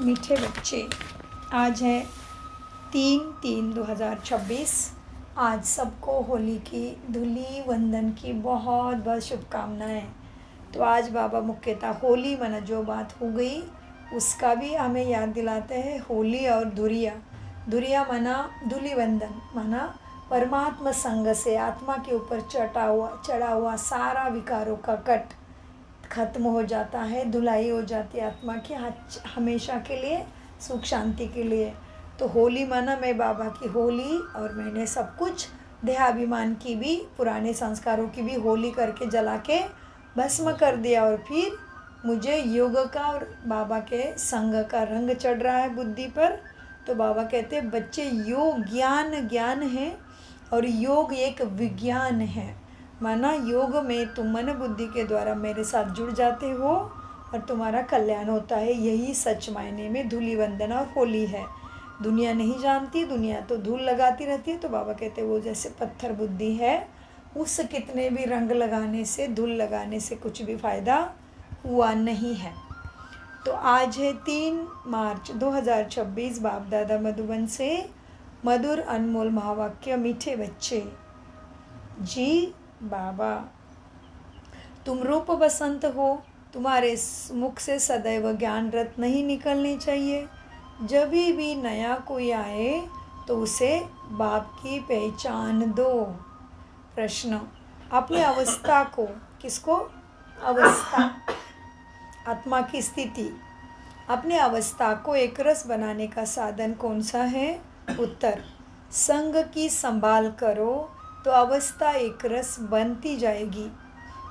मीठे बच्चे, आज है 3/3/2026। आज सबको होली की धूली वंदन की बहुत बहुत शुभकामनाएं। तो आज बाबा मुख्यतः होली माना जो बात हो गई उसका भी हमें याद दिलाते हैं। होली और धुरिया माना धूली वंदन माना परमात्मा संग से आत्मा के ऊपर चढ़ा हुआ सारा विकारों का कट खत्म हो जाता है, धुलाई हो जाती है आत्मा की हमेशा के लिए, सुख शांति के लिए। तो होली माना मैं बाबा की होली, और मैंने सब कुछ देहाभिमान की भी, पुराने संस्कारों की भी होली करके जला के भस्म कर दिया। और फिर मुझे योग का और बाबा के संग का रंग चढ़ रहा है बुद्धि पर। तो बाबा कहते हैं बच्चे योग ज्ञान है और योग एक विज्ञान है। माना योग में तुम मन बुद्धि के द्वारा मेरे साथ जुड़ जाते हो और तुम्हारा कल्याण होता है। यही सच मायने में धूली वंदन और होली है। दुनिया नहीं जानती, दुनिया तो धूल लगाती रहती है। तो बाबा कहते हैं वो जैसे पत्थर बुद्धि है, उस कितने भी रंग लगाने से, धूल लगाने से कुछ भी फ़ायदा हुआ नहीं है। तो आज है 3 मार्च 2026। बाप दादा मधुबन से मधुर अनमोल महावाक्य। मीठे बच्चे जी बाबा, तुम रूप बसंत हो, तुम्हारे मुख से सदैव ज्ञान रत्न नहीं निकलने चाहिए। जब भी नया कोई आए तो उसे बाप की पहचान दो। प्रश्न, अपनी अवस्था को, किसको? अवस्था, आत्मा की स्थिति, अपनी अवस्था को एक रस बनाने का साधन कौन सा है? उत्तर, संग की संभाल करो तो अवस्था एक रस बनती जाएगी।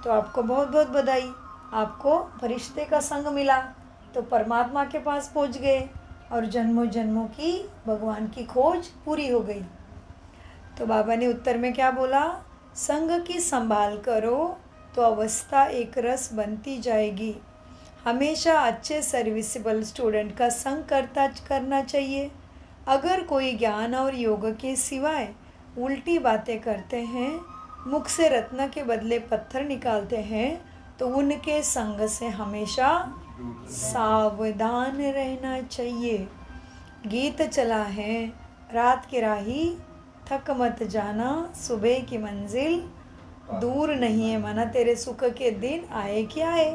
तो आपको बहुत बहुत बधाई, आपको फरिश्ते का संग मिला तो परमात्मा के पास पहुंच गए और जन्मों जन्मों की भगवान की खोज पूरी हो गई। तो बाबा ने उत्तर में क्या बोला? संग की संभाल करो तो अवस्था एक रस बनती जाएगी। हमेशा अच्छे सर्विसेबल स्टूडेंट का संग करना चाहिए। अगर कोई ज्ञान और योग के सिवाय उल्टी बातें करते हैं, मुख से रत्न के बदले पत्थर निकालते हैं, तो उनके संग से हमेशा सावधान रहना चाहिए। गीत चला है, रात की राही थक मत जाना, सुबह की मंजिल दूर नहीं है। माना तेरे सुख के दिन आए कि आए,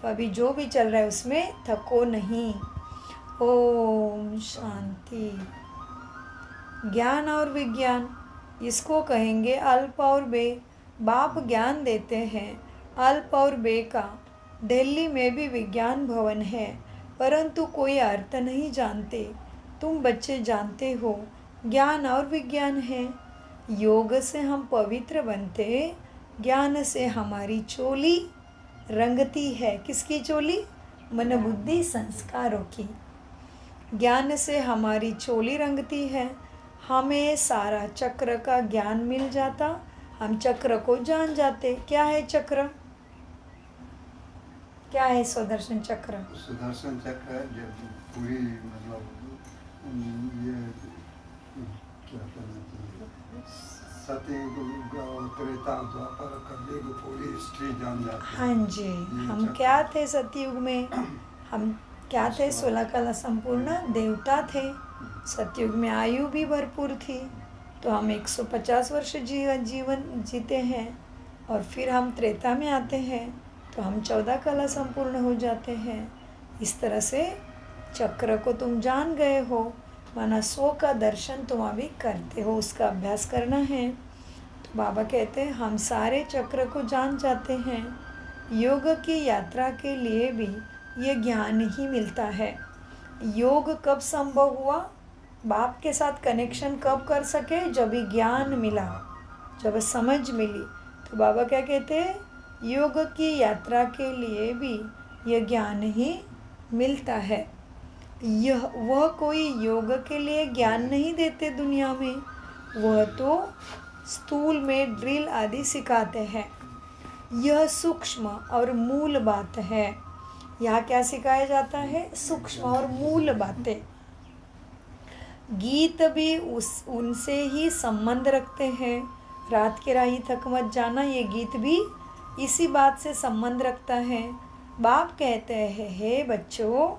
तो अभी जो भी चल रहा है उसमें थको नहीं। ओम शांति। ज्ञान और विज्ञान, इसको कहेंगे अल्प और बे। बाप ज्ञान देते हैं। अल्प और बे का दिल्ली में भी विज्ञान भवन है, परंतु कोई अर्थ नहीं जानते। तुम बच्चे जानते हो ज्ञान और विज्ञान है। योग से हम पवित्र बनते, ज्ञान से हमारी चोली रंगती है। किसकी चोली? मन बुद्धि संस्कारों की। ज्ञान से हमारी चोली रंगती है। हमें सारा चक्र का ज्ञान मिल जाता, हम चक्र को जान जाते। क्या है चक्र? क्या है सुदर्शन चक्र? सुदर्शन चक्र है जब पूरी मतलब ये क्या कहना चाहिए, सतयुग त्रेता द्वापर कलयुग पूरी हिस्ट्री जान जाते हैं। हाँ जी, हम क्या थे सतयुग में? हम क्या थे? 16 कला संपूर्ण देवता थे। सतयुग में आयु भी भरपूर थी, तो हम 150 वर्ष जीवन जीते हैं। और फिर हम त्रेता में आते हैं तो हम 14 कला संपूर्ण हो जाते हैं। इस तरह से चक्र को तुम जान गए हो, माना 100 का दर्शन तुम अभी करते हो, उसका अभ्यास करना है। तो बाबा कहते हैं हम सारे चक्र को जान जाते हैं। योग की यात्रा के लिए भी ये ज्ञान ही मिलता है। योग कब संभव हुआ? बाप के साथ कनेक्शन कब कर सके? जब भी ज्ञान मिला, जब समझ मिली। तो बाबा क्या कहते हैं? योग की यात्रा के लिए भी यह ज्ञान ही मिलता है। वह कोई योग के लिए ज्ञान नहीं देते दुनिया में, वह तो स्थूल में ड्रिल आदि सिखाते हैं। यह सूक्ष्म और मूल बात है। यहाँ क्या सिखाया जाता है? सूक्ष्म और मूल बातें। गीत भी उनसे ही संबंध रखते हैं। रात की राही थक मत जाना, ये गीत भी इसी बात से संबंध रखता है। बाप कहते हैं, हे बच्चों,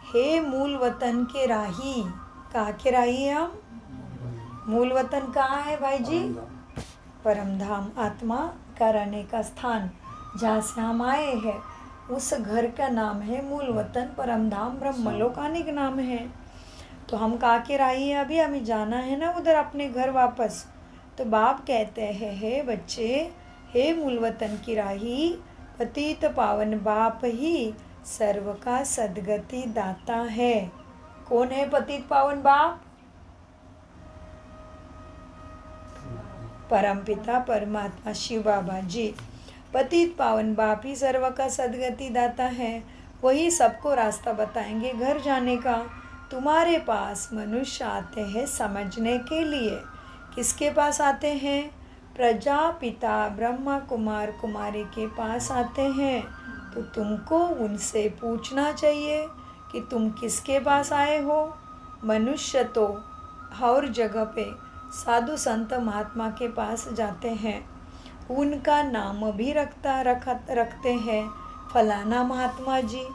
हे मूल वतन के राही, कहाँ के राही है हम? मूल वतन कहाँ है भाई जी? परम धाम, आत्मा का रहने का स्थान, जहाँ से हम आए हैं उस घर का नाम है मूल वतन, परम धाम, ब्रह्मलोक अनेक नाम है। तो हम कहाँ के राही हैं? अभी हमें जाना है ना उधर अपने घर वापस। तो बाप कहते हैं, हे बच्चे, हे मूल वतन की राही, पतित पावन बाप ही सर्व का सद्गति दाता है। कौन है पतित पावन बाप? परमपिता परमात्मा शिव बाबा जी। पतित पावन बाप ही सर्व का सद्गति दाता है, वही सबको रास्ता बताएंगे घर जाने का। तुम्हारे पास मनुष्य आते हैं समझने के लिए। किसके पास आते हैं? प्रजापिता ब्रह्मा कुमार कुमारी के पास आते हैं। तो तुमको उनसे पूछना चाहिए कि तुम किसके पास आए हो। मनुष्य तो हर जगह पे साधु संत महात्मा के पास जाते हैं, उनका नाम भी रखते हैं, फलाना महात्मा जी।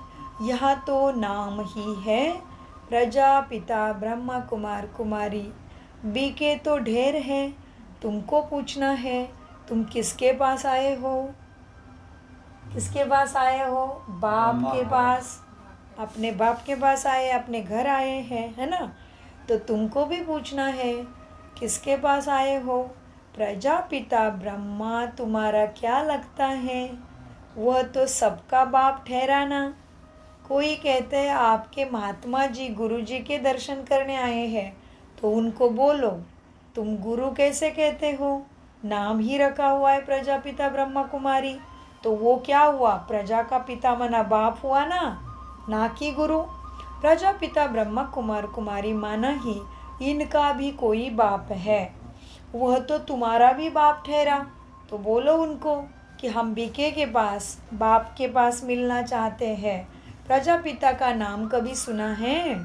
यह तो नाम ही है प्रजापिता ब्रह्मा कुमार कुमारी। बीके तो ढेर हैं, तुमको पूछना है तुम किसके पास आए हो। किसके पास आए हो? बाप के पास। अपने बाप के पास आए, अपने घर आए हैं, है ना। तो तुमको भी पूछना है किसके पास आए हो। प्रजापिता ब्रह्मा तुम्हारा क्या लगता है? वह तो सबका बाप ठहरा ना। कोई कहते हैं आपके महात्मा जी गुरु जी के दर्शन करने आए हैं, तो उनको बोलो तुम गुरु कैसे कहते हो? नाम ही रखा हुआ है प्रजापिता ब्रह्मा कुमारी। तो वो क्या हुआ? प्रजा का पिता माना बाप हुआ ना कि गुरु। प्रजापिता ब्रह्मा कुमार कुमारी माना ही इनका भी कोई बाप है, वह तो तुम्हारा भी बाप ठहरा। तो बोलो उनको कि हम बीके के पास बाप के पास मिलना चाहते हैं। प्रजापिता का नाम कभी सुना है?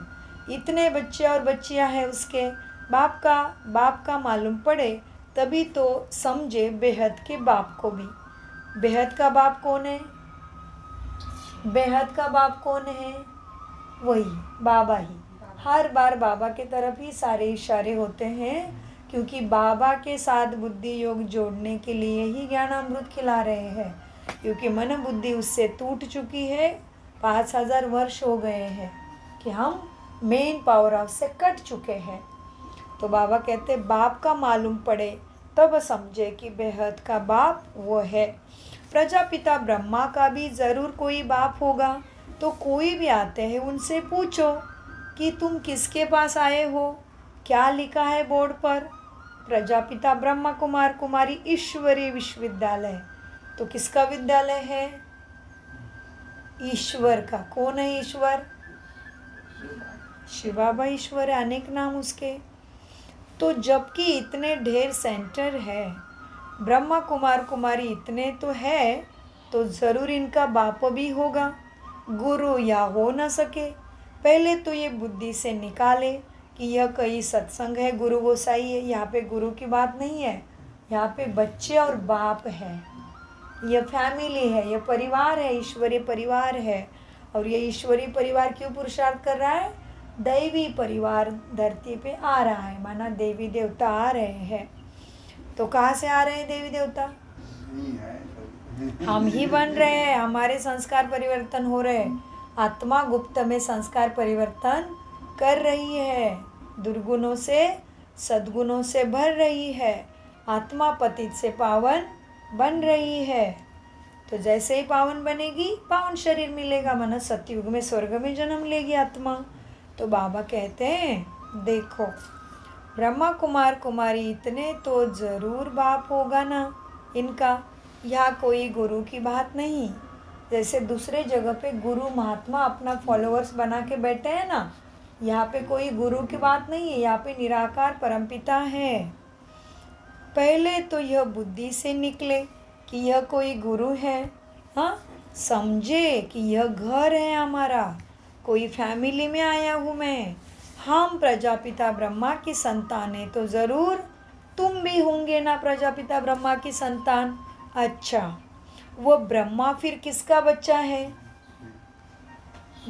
इतने बच्चे और बच्चियां हैं उसके। बाप का मालूम पड़े तभी तो समझे बेहद के बाप को भी। बेहद का बाप कौन है? बेहद का बाप कौन है? वही बाबा ही। हर बार बाबा के तरफ ही सारे इशारे होते हैं, क्योंकि बाबा के साथ बुद्धि योग जोड़ने के लिए ही ज्ञान अमृत खिला रहे हैं। क्योंकि मन बुद्धि उससे टूट चुकी है, 5000 वर्ष हो गए हैं कि हम मेन पावर हाउस से कट चुके हैं। तो बाबा कहते बाप का मालूम पड़े तब समझे कि बेहद का बाप वो है। प्रजापिता ब्रह्मा का भी ज़रूर कोई बाप होगा। तो कोई भी आते हैं उनसे पूछो कि तुम किसके पास आए हो। क्या लिखा है बोर्ड पर? प्रजापिता ब्रह्मा कुमार कुमारी ईश्वरीय विश्वविद्यालय। तो किसका विद्यालय है? ईश्वर का। कौन है ईश्वर? शिव बाबा ईश्वर है, अनेक नाम उसके। तो जबकि इतने ढेर सेंटर है, ब्रह्मा कुमार कुमारी इतने तो है, तो ज़रूर इनका बाप भी होगा, गुरु या हो न सके। पहले तो ये बुद्धि से निकाले कि यह कई सत्संग है, गुरु गोसाई है। यहाँ पे गुरु की बात नहीं है, यहाँ पे बच्चे और बाप है, यह फैमिली है, यह परिवार है, ईश्वरीय परिवार है। और ये ईश्वरीय परिवार क्यों पुरुषार्थ कर रहा है? दैवी परिवार धरती पे आ रहा है, माना देवी देवता आ रहे हैं। तो कहाँ से आ रहे हैं देवी देवता? हम ही बन रहे हैं, हमारे संस्कार परिवर्तन हो रहे हैं। आत्मा गुप्त में संस्कार परिवर्तन कर रही है, दुर्गुणों से सद्गुणों से भर रही है। आत्मा पतित से पावन बन रही है। तो जैसे ही पावन बनेगी पावन शरीर मिलेगा, माना सतयुग में स्वर्ग में जन्म लेगी आत्मा। तो बाबा कहते हैं देखो ब्रह्मा कुमार कुमारी इतने तो ज़रूर बाप होगा ना इनका। यहाँ कोई गुरु की बात नहीं। जैसे दूसरे जगह पे गुरु महात्मा अपना फॉलोअर्स बना के बैठे हैं ना, यहाँ पे कोई गुरु की बात नहीं है। यहाँ पे निराकार परमपिता है। पहले तो यह बुद्धि से निकले कि यह कोई गुरु है, हाँ, समझे कि यह घर है हमारा, कोई फैमिली में आया हूँ मैं। हम प्रजापिता ब्रह्मा की संतान है, तो ज़रूर तुम भी होंगे ना प्रजापिता ब्रह्मा की संतान। अच्छा, वो ब्रह्मा फिर किसका बच्चा है?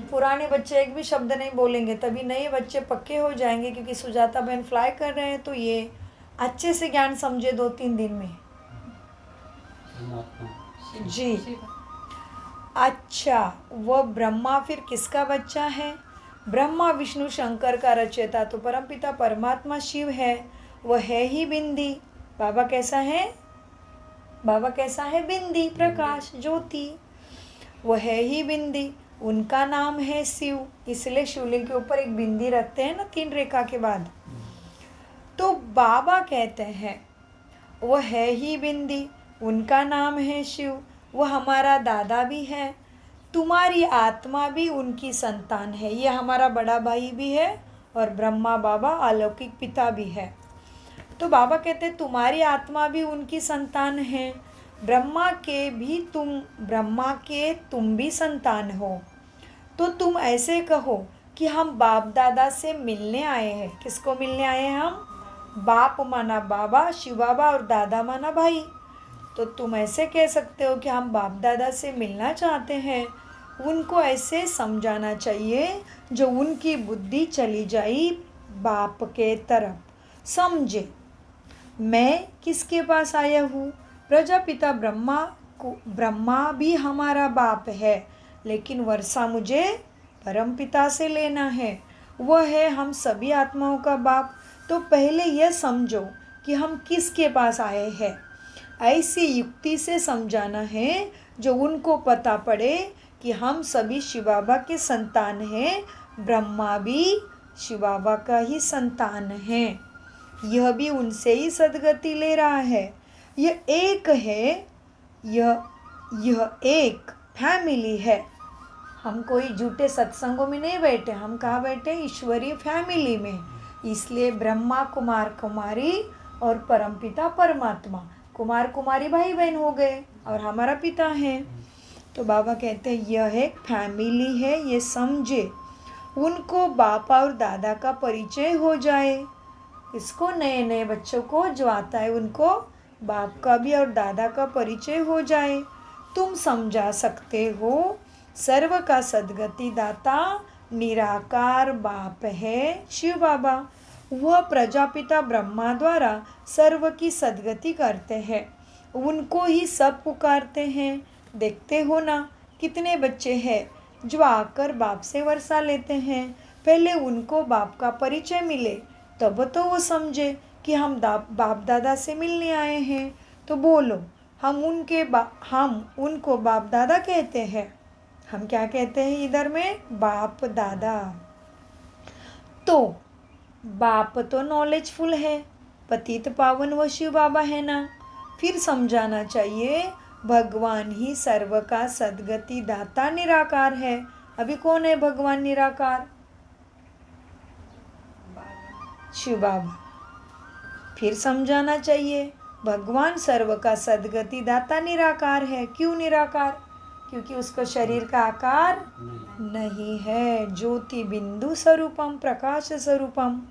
पुराने बच्चे एक भी शब्द नहीं बोलेंगे, तभी नए बच्चे पक्के हो जाएंगे, क्योंकि सुजाता बहन फ्लाई कर रहे हैं तो ये अच्छे से ज्ञान समझे 2-3 दिन में। जी। अच्छा, वह ब्रह्मा फिर किसका बच्चा है? ब्रह्मा विष्णु शंकर का रचयिता तो परमपिता परमात्मा शिव है। वह है ही बिंदी। बाबा कैसा है? बाबा कैसा है? बिंदी, प्रकाश, ज्योति। वह है ही बिंदी। उनका नाम है शिव, इसलिए शिवलिंग के ऊपर एक बिंदी रखते हैं ना 3 रेखा के बाद। तो बाबा कहते हैं वह है ही बिंदी, उनका नाम है शिव, वह हमारा दादा भी है, तुम्हारी आत्मा भी उनकी संतान है। ये हमारा बड़ा भाई भी है और ब्रह्मा बाबा अलौकिक पिता भी है। तो बाबा कहते हैं तुम्हारी आत्मा भी उनकी संतान है, ब्रह्मा के तुम भी संतान हो। तो तुम ऐसे कहो कि हम बाप दादा से मिलने आए हैं। किसको मिलने आए हैं हम? बाप माना बाबा, शिव बाबा, और दादा माना भाई। तो तुम ऐसे कह सकते हो कि हम बाप दादा से मिलना चाहते हैं। उनको ऐसे समझाना चाहिए जो उनकी बुद्धि चली जाए बाप के तरफ। समझे मैं किसके पास आया हूँ? प्रजापिता ब्रह्मा भी हमारा बाप है, लेकिन वर्षा मुझे परमपिता से लेना है। वह है हम सभी आत्माओं का बाप। तो पहले यह समझो कि हम किसके पास आए हैं। ऐसी युक्ति से समझाना है जो उनको पता पड़े कि हम सभी शिव बाबा के संतान हैं, ब्रह्मा भी शिव बाबा का ही संतान है। यह भी उनसे ही सद्गति ले रहा है। यह एक है, यह एक फैमिली है। हम कोई झूठे सत्संगों में नहीं बैठे, हम कहाँ बैठे? ईश्वरीय फैमिली में। इसलिए ब्रह्मा कुमार कुमारी और परमपिता परमात्मा, कुमार कुमारी भाई बहन हो गए और हमारा पिता है। तो बाबा कहते हैं यह एक फैमिली है, ये समझे। उनको बापा और दादा का परिचय हो जाए। इसको नए नए बच्चों को जो आता है उनको बाप का भी और दादा का परिचय हो जाए। तुम समझा सकते हो सर्व का सद्गति दाता निराकार बाप है शिव बाबा। वह प्रजापिता ब्रह्मा द्वारा सर्व की सद्गति करते हैं, उनको ही सब पुकारते हैं। देखते हो ना कितने बच्चे हैं जो आकर बाप से वर्षा लेते हैं। पहले उनको बाप का परिचय मिले तब तो वो समझे कि हम बाप दादा से मिलने आए हैं। तो बोलो हम उनको बाप दादा कहते हैं। हम क्या कहते हैं इधर में? बाप दादा। तो बाप तो नॉलेजफुल है, पतित पावन वो शिव बाबा है ना। फिर समझाना चाहिए भगवान ही सर्व का सद्गति दाता निराकार है। अभी कौन है भगवान निराकार? शिव बाबा। फिर समझाना चाहिए भगवान सर्व का सद्गति दाता निराकार है। क्यों निराकार? क्योंकि उसको शरीर का आकार नहीं है। ज्योति बिंदु स्वरूपम, प्रकाश स्वरूपम।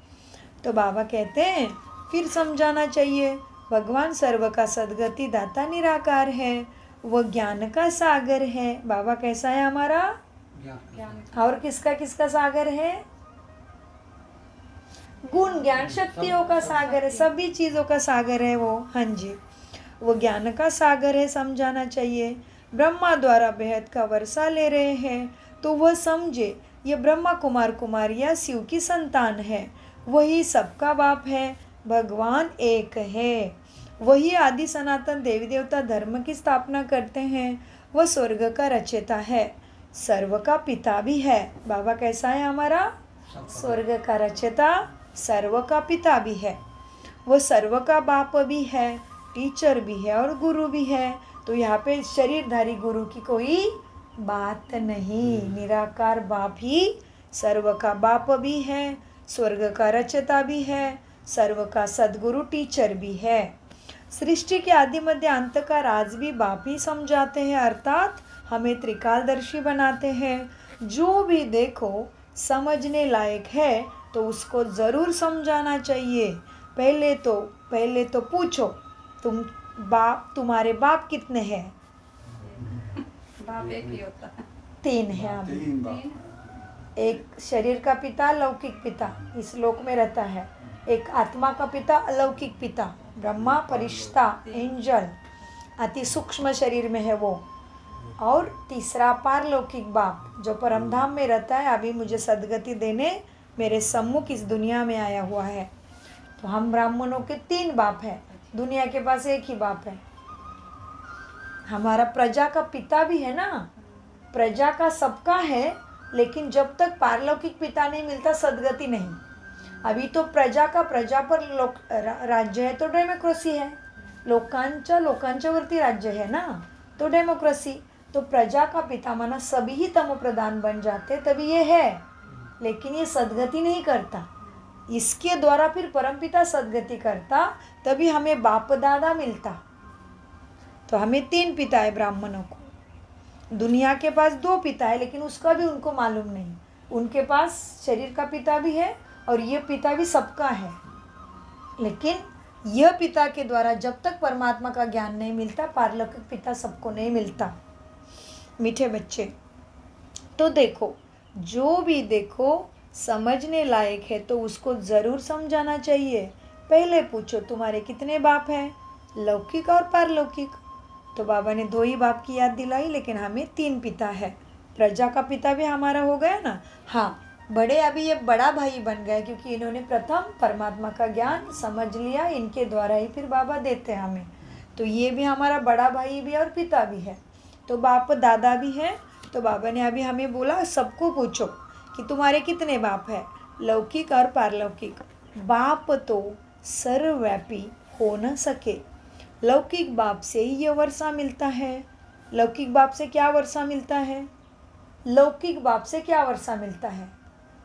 तो बाबा कहते हैं फिर समझाना चाहिए भगवान सर्व का सद्गति दाता निराकार है, वह ज्ञान का सागर है। बाबा कैसा है हमारा? और किसका किसका सागर है? गुण ज्ञान शक्तियों का सागर है, सभी चीज़ों का सागर है वो। हाँ जी, वो ज्ञान का सागर है, समझाना चाहिए। ब्रह्मा द्वारा बेहद का वर्षा ले रहे हैं तो वह समझे ये ब्रह्मा कुमार कुमारियाँ शिव की संतान है, वही सबका बाप है। भगवान एक है, वही आदि सनातन देवी देवता धर्म की स्थापना करते हैं। वह स्वर्ग का रचयिता है, सर्व का पिता भी है। बाबा कैसा है हमारा? स्वर्ग का रचयिता, सर्व का पिता भी है। वो सर्व का बाप भी है, टीचर भी है और गुरु भी है। तो यहाँ पे शरीरधारी गुरु की कोई बात नहीं। निराकार बाप ही सर्व का बाप भी है, स्वर्ग का रचयिता भी है, सर्व का सद्गुरु टीचर भी है। सृष्टि के आदि मध्य अंत का राज भी बाप ही समझाते हैं, अर्थात हमें त्रिकालदर्शी बनाते हैं। जो भी देखो समझने लायक है तो उसको ज़रूर समझाना चाहिए। पहले तो पूछो तुम्हारे बाप कितने हैं? बाप एक ही होता है। 3 है। तीन बाप। एक शरीर का पिता लौकिक पिता इस लोक में रहता है, एक आत्मा का पिता अलौकिक पिता ब्रह्मा फरिश्ता एंजल अति सूक्ष्म शरीर में है वो, और तीसरा पारलौकिक बाप जो परमधाम में रहता है, अभी मुझे सदगति देने मेरे सम्मुख इस दुनिया में आया हुआ है। तो हम ब्राह्मणों के 3 बाप हैं, दुनिया के पास एक ही बाप है। हमारा प्रजा का पिता भी है ना, प्रजा का सबका है, लेकिन जब तक पारलौकिक पिता नहीं मिलता सदगति नहीं। अभी तो प्रजा का प्रजा पर राज्य है तो डेमोक्रेसी है, लोकांच्या वरती राज्य है ना, तो डेमोक्रेसी। तो प्रजा का पिता माना सभी ही तमो प्रधान बन जाते तभी ये है, लेकिन ये सदगति नहीं करता। इसके द्वारा फिर परमपिता सदगति करता, तभी हमें बाप दादा मिलता। तो हमें 3 पिता है ब्राह्मणों को। दुनिया के पास 2 पिता है, लेकिन उसका भी उनको मालूम नहीं। उनके पास शरीर का पिता भी है और ये पिता भी सबका है, लेकिन यह पिता के द्वारा जब तक परमात्मा का ज्ञान नहीं मिलता, पारलौकिक पिता सबको नहीं मिलता। मीठे बच्चे, तो देखो, जो भी देखो समझने लायक है तो उसको ज़रूर समझाना चाहिए। पहले पूछो तुम्हारे कितने बाप हैं, लौकिक और पारलौकिक। तो बाबा ने 2 ही बाप की याद दिलाई, लेकिन हमें 3 पिता है। प्रजा का पिता भी हमारा हो गया ना। हाँ, बड़े अभी ये बड़ा भाई बन गए, क्योंकि इन्होंने प्रथम परमात्मा का ज्ञान समझ लिया, इनके द्वारा ही फिर बाबा देते हैं हमें। तो ये भी हमारा बड़ा भाई भी और पिता भी है, तो बाप दादा भी है। तो बाबा ने अभी हमें बोला सबको पूछो कि तुम्हारे कितने बाप है, लौकिक और पारलौकिक। बाप तो सर्वव्यापी हो न सके, लौकिक बाप से ही यह वर्षा मिलता है। लौकिक बाप से क्या वर्षा मिलता है, लौकिक बाप से क्या वर्षा मिलता है?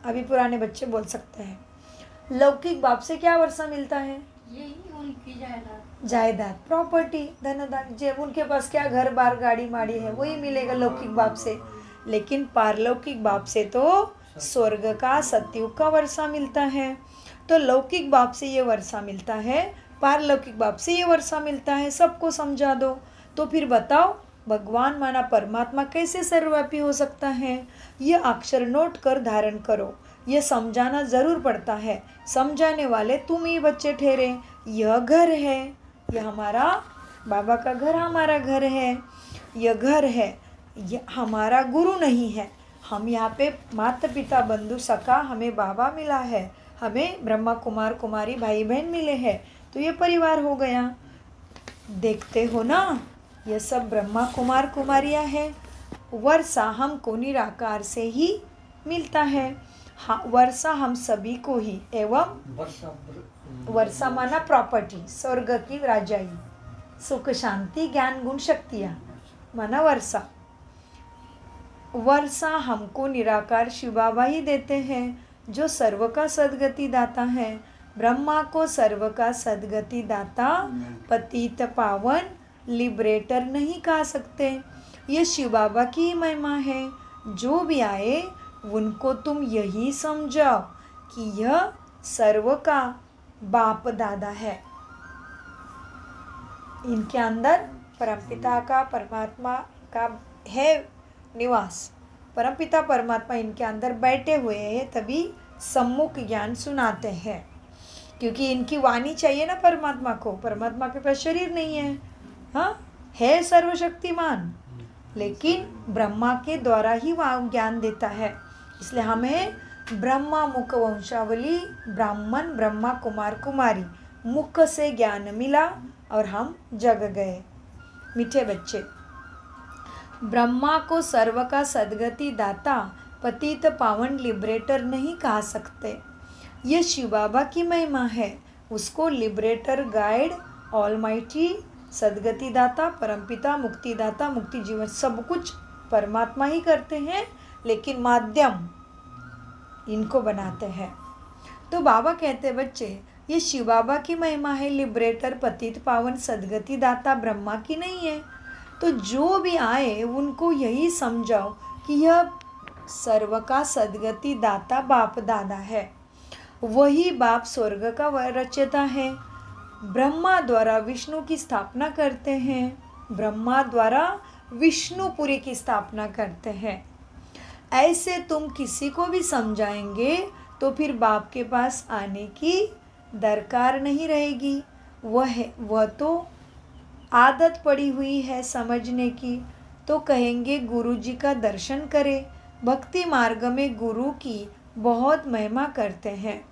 अभी पुराने बच्चे बोल सकते हैं, लौकिक बाप से क्या वर्षा मिलता है? यही उनकी जायदाद, प्रॉपर्टी, धनदान, जब उनके पास क्या घर बार गाड़ी माड़ी है वही मिलेगा लौकिक बाप से। लेकिन पारलौकिक बाप से तो स्वर्ग का सतयुग का वर्षा मिलता है। तो लौकिक बाप से ये वर्षा मिलता है, पारलौकिक बाप से ये वर्षा मिलता है। सबको समझा दो। तो फिर बताओ, भगवान माना परमात्मा कैसे सर्वव्यापी हो सकता है? ये अक्षर नोट कर धारण करो। ये समझाना ज़रूर पड़ता है। समझाने वाले तुम ही बच्चे ठहरे। यह घर है, यह हमारा बाबा का घर हमारा घर है। यह घर है, यह हमारा गुरु नहीं है। हम यहाँ पे माता पिता बंधु सखा, हमें बाबा मिला है, हमें ब्रह्मा कुमार कुमारी भाई बहन मिले हैं। तो ये परिवार हो गया। देखते हो ना, ये सब ब्रह्मा कुमार कुमारियाँ हैं। वर्षा हमको निराकार से ही मिलता है। हाँ, वर्षा हम सभी को ही, एवं वर्षा माना प्रॉपर्टी, स्वर्ग की राजाई, सुख शांति ज्ञान गुण शक्तियाँ माना वर्षा। वर्षा हमको निराकार शिव बाबा ही देते हैं, जो सर्व का सद्गति दाता है। ब्रह्मा को सर्व का सद्गति दाता, पतित पावन, लिबरेटर नहीं कह सकते। ये शिव बाबा की महिमा है। जो भी आए उनको तुम यही समझाओ कि यह सर्व का बाप दादा है। इनके अंदर परमपिता का, परमात्मा का है निवास। परमपिता परमात्मा इनके अंदर बैठे हुए हैं, तभी सम्मुख ज्ञान सुनाते हैं। क्योंकि इनकी वाणी चाहिए ना परमात्मा को। परमात्मा के पास शरीर नहीं है, हाँ है सर्वशक्तिमान, लेकिन ब्रह्मा के द्वारा ही वह ज्ञान देता है। इसलिए हमें ब्रह्मा मुख वंशावली, ब्राह्मण ब्रह्मा कुमार कुमारी मुख से ज्ञान मिला और हम जग गए। मीठे बच्चे, ब्रह्मा को सर्व का सद्गति दाता, पतित पावन, लिबरेटर नहीं कह सकते। ये शिव बाबा की महिमा है। उसको लिबरेटर, गाइड, ऑलमाइटी, सद्गति दाता, परमपिता, मुक्तिदाता, मुक्ति जीवन सब कुछ परमात्मा ही करते हैं, लेकिन माध्यम इनको बनाते हैं। तो बाबा कहते बच्चे, ये शिव बाबा की महिमा है। लिबरेटर, पतित पावन, सद्गति दाता ब्रह्मा की नहीं है। तो जो भी आए उनको यही समझाओ कि यह सर्व का सद्गति दाता बाप दादा है। वही बाप स्वर्ग का रचयिता है। ब्रह्मा द्वारा विष्णु की स्थापना करते हैं। ब्रह्मा द्वारा विष्णुपुरी की स्थापना करते हैं। ऐसे तुम किसी को भी समझाएंगे तो फिर बाप के पास आने की दरकार नहीं रहेगी। वह तो आदत पड़ी हुई है समझने की। तो कहेंगे गुरु जी का दर्शन करें। भक्ति मार्ग में गुरु की बहुत महिमा करते हैं,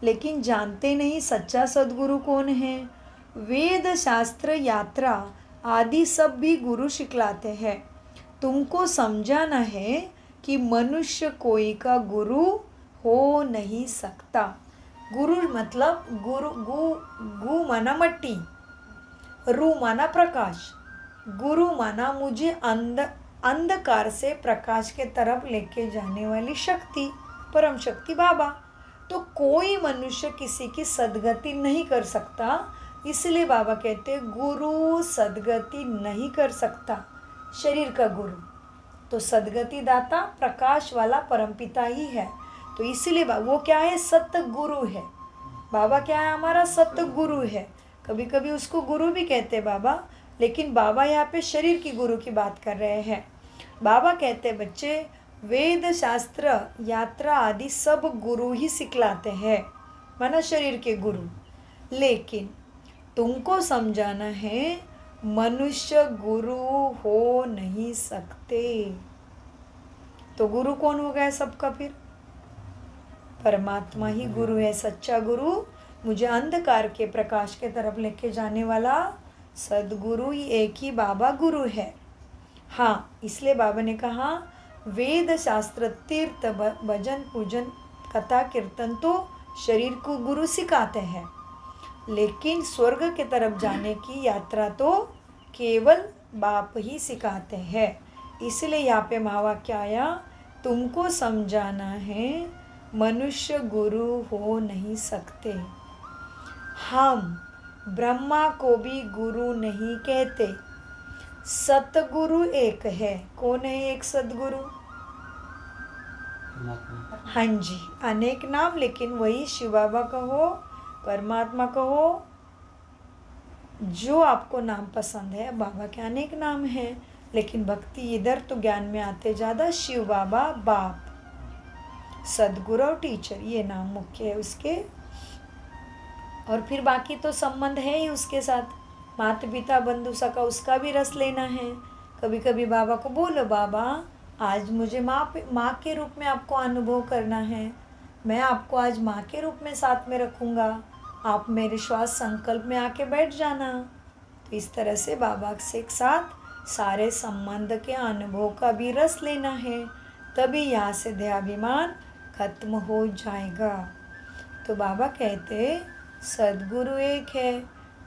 लेकिन जानते नहीं सच्चा सद्गुरु कौन है। वेद शास्त्र यात्रा आदि सब भी गुरु सिखलाते हैं। तुमको समझाना है कि मनुष्य कोई का गुरु हो नहीं सकता। गुरु मतलब गु माना मट्टी, रू माना प्रकाश। गुरु माना मुझे अंधकार से प्रकाश के तरफ लेके जाने वाली शक्ति, परम शक्ति बाबा। तो कोई मनुष्य किसी की सद्गति नहीं कर सकता, इसलिए बाबा कहते गुरु सद्गति नहीं कर सकता, शरीर का गुरु। तो सद्गति दाता प्रकाश वाला परमपिता ही है। तो इसीलिए वो क्या है, सत्य गुरु है। बाबा क्या है, हमारा सत्य गुरु है। कभी कभी उसको गुरु भी कहते बाबा, लेकिन बाबा यहाँ पे शरीर की गुरु की बात कर रहे हैं। बाबा कहते बच्चे वेद शास्त्र यात्रा आदि सब गुरु ही सिखलाते हैं, माना शरीर के गुरु। लेकिन तुमको समझाना है मनुष्य गुरु हो नहीं सकते। तो गुरु कौन हो गया सबका फिर? परमात्मा ही गुरु है, सच्चा गुरु। मुझे अंधकार के प्रकाश के तरफ लेके जाने वाला सद्गुरु ही एक ही बाबा गुरु है। हाँ, इसलिए बाबा ने कहा वेद शास्त्र तीर्थ भजन पूजन कथा कीर्तन तो शरीर को गुरु सिखाते हैं, लेकिन स्वर्ग के तरफ जाने की यात्रा तो केवल बाप ही सिखाते हैं। इसलिए यहाँ पे महावाक्य आया, तुमको समझाना है मनुष्य गुरु हो नहीं सकते। हम ब्रह्मा को भी गुरु नहीं कहते, सतगुरु एक है। कौन है एक सदगुरु? हाँ जी, अनेक नाम, लेकिन वही शिव बाबा कहो, परमात्मा कहो, जो आपको नाम पसंद है। बाबा के अनेक नाम हैं, लेकिन भक्ति इधर तो ज्ञान में आते ज़्यादा शिव बाबा, बाप, सदगुरु और टीचर, ये नाम मुख्य है उसके। और फिर बाकी तो संबंध है ही उसके साथ, माता पिता बंधु सखा, उसका भी रस लेना है। कभी कभी बाबा को बोलो, बाबा आज मुझे माँ के रूप में आपको अनुभव करना है, मैं आपको आज माँ के रूप में साथ में रखूँगा, आप मेरे श्वास संकल्प में आके बैठ जाना। तो इस तरह से बाबा से एक साथ सारे संबंध के अनुभव का भी रस लेना है, तभी यहाँ से देहाभिमान खत्म हो जाएगा। तो बाबा कहते सद्गुरु एक है,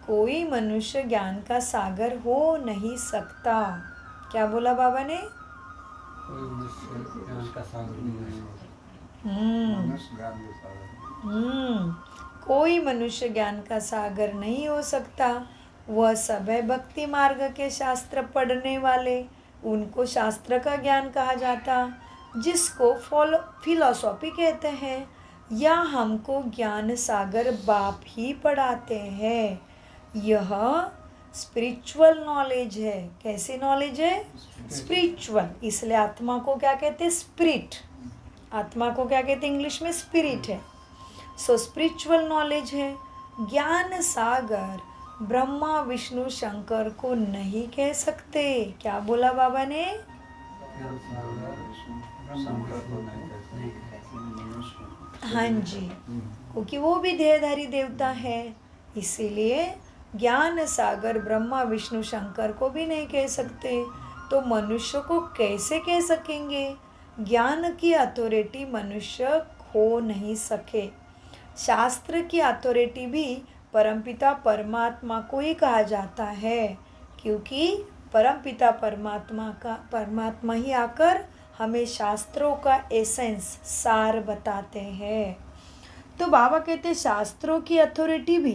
कोई मनुष्य ज्ञान का सागर हो नहीं सकता। क्या बोला बाबा ने? कोई मनुष्य ज्ञान का सागर नहीं हो सकता। मनुष्य ज्ञान का सागर, कोई मनुष्य ज्ञान का सागर नहीं हो सकता। वह सब है भक्ति मार्ग के शास्त्र पढ़ने वाले, उनको शास्त्र का ज्ञान कहा जाता, जिसको फिलॉसफी कहते हैं, या हमको ज्ञान सागर बाप ही पढ़ाते हैं। यह स्पिरिचुअल नॉलेज है। कैसी नॉलेज है? स्पिरिचुअल। इसलिए आत्मा को क्या कहते हैं? स्पिरिट। आत्मा को क्या कहते हैं? इंग्लिश में स्पिरिट है। सो स्पिरिचुअल नॉलेज है। ज्ञान सागर ब्रह्मा विष्णु शंकर को नहीं कह सकते। क्या बोला बाबा ने? हाँ जी, क्योंकि वो भी देहधारी देवता है, इसीलिए ज्ञान सागर ब्रह्मा विष्णु शंकर को भी नहीं कह सकते। तो मनुष्य को कैसे कह सकेंगे? ज्ञान की अथॉरिटी मनुष्य खो नहीं सके। शास्त्र की अथॉरिटी भी परमपिता परमात्मा को ही कहा जाता है, क्योंकि परमपिता परमात्मा ही आकर हमें शास्त्रों का एसेंस, सार बताते हैं। तो बाबा कहते शास्त्रों की अथॉरिटी भी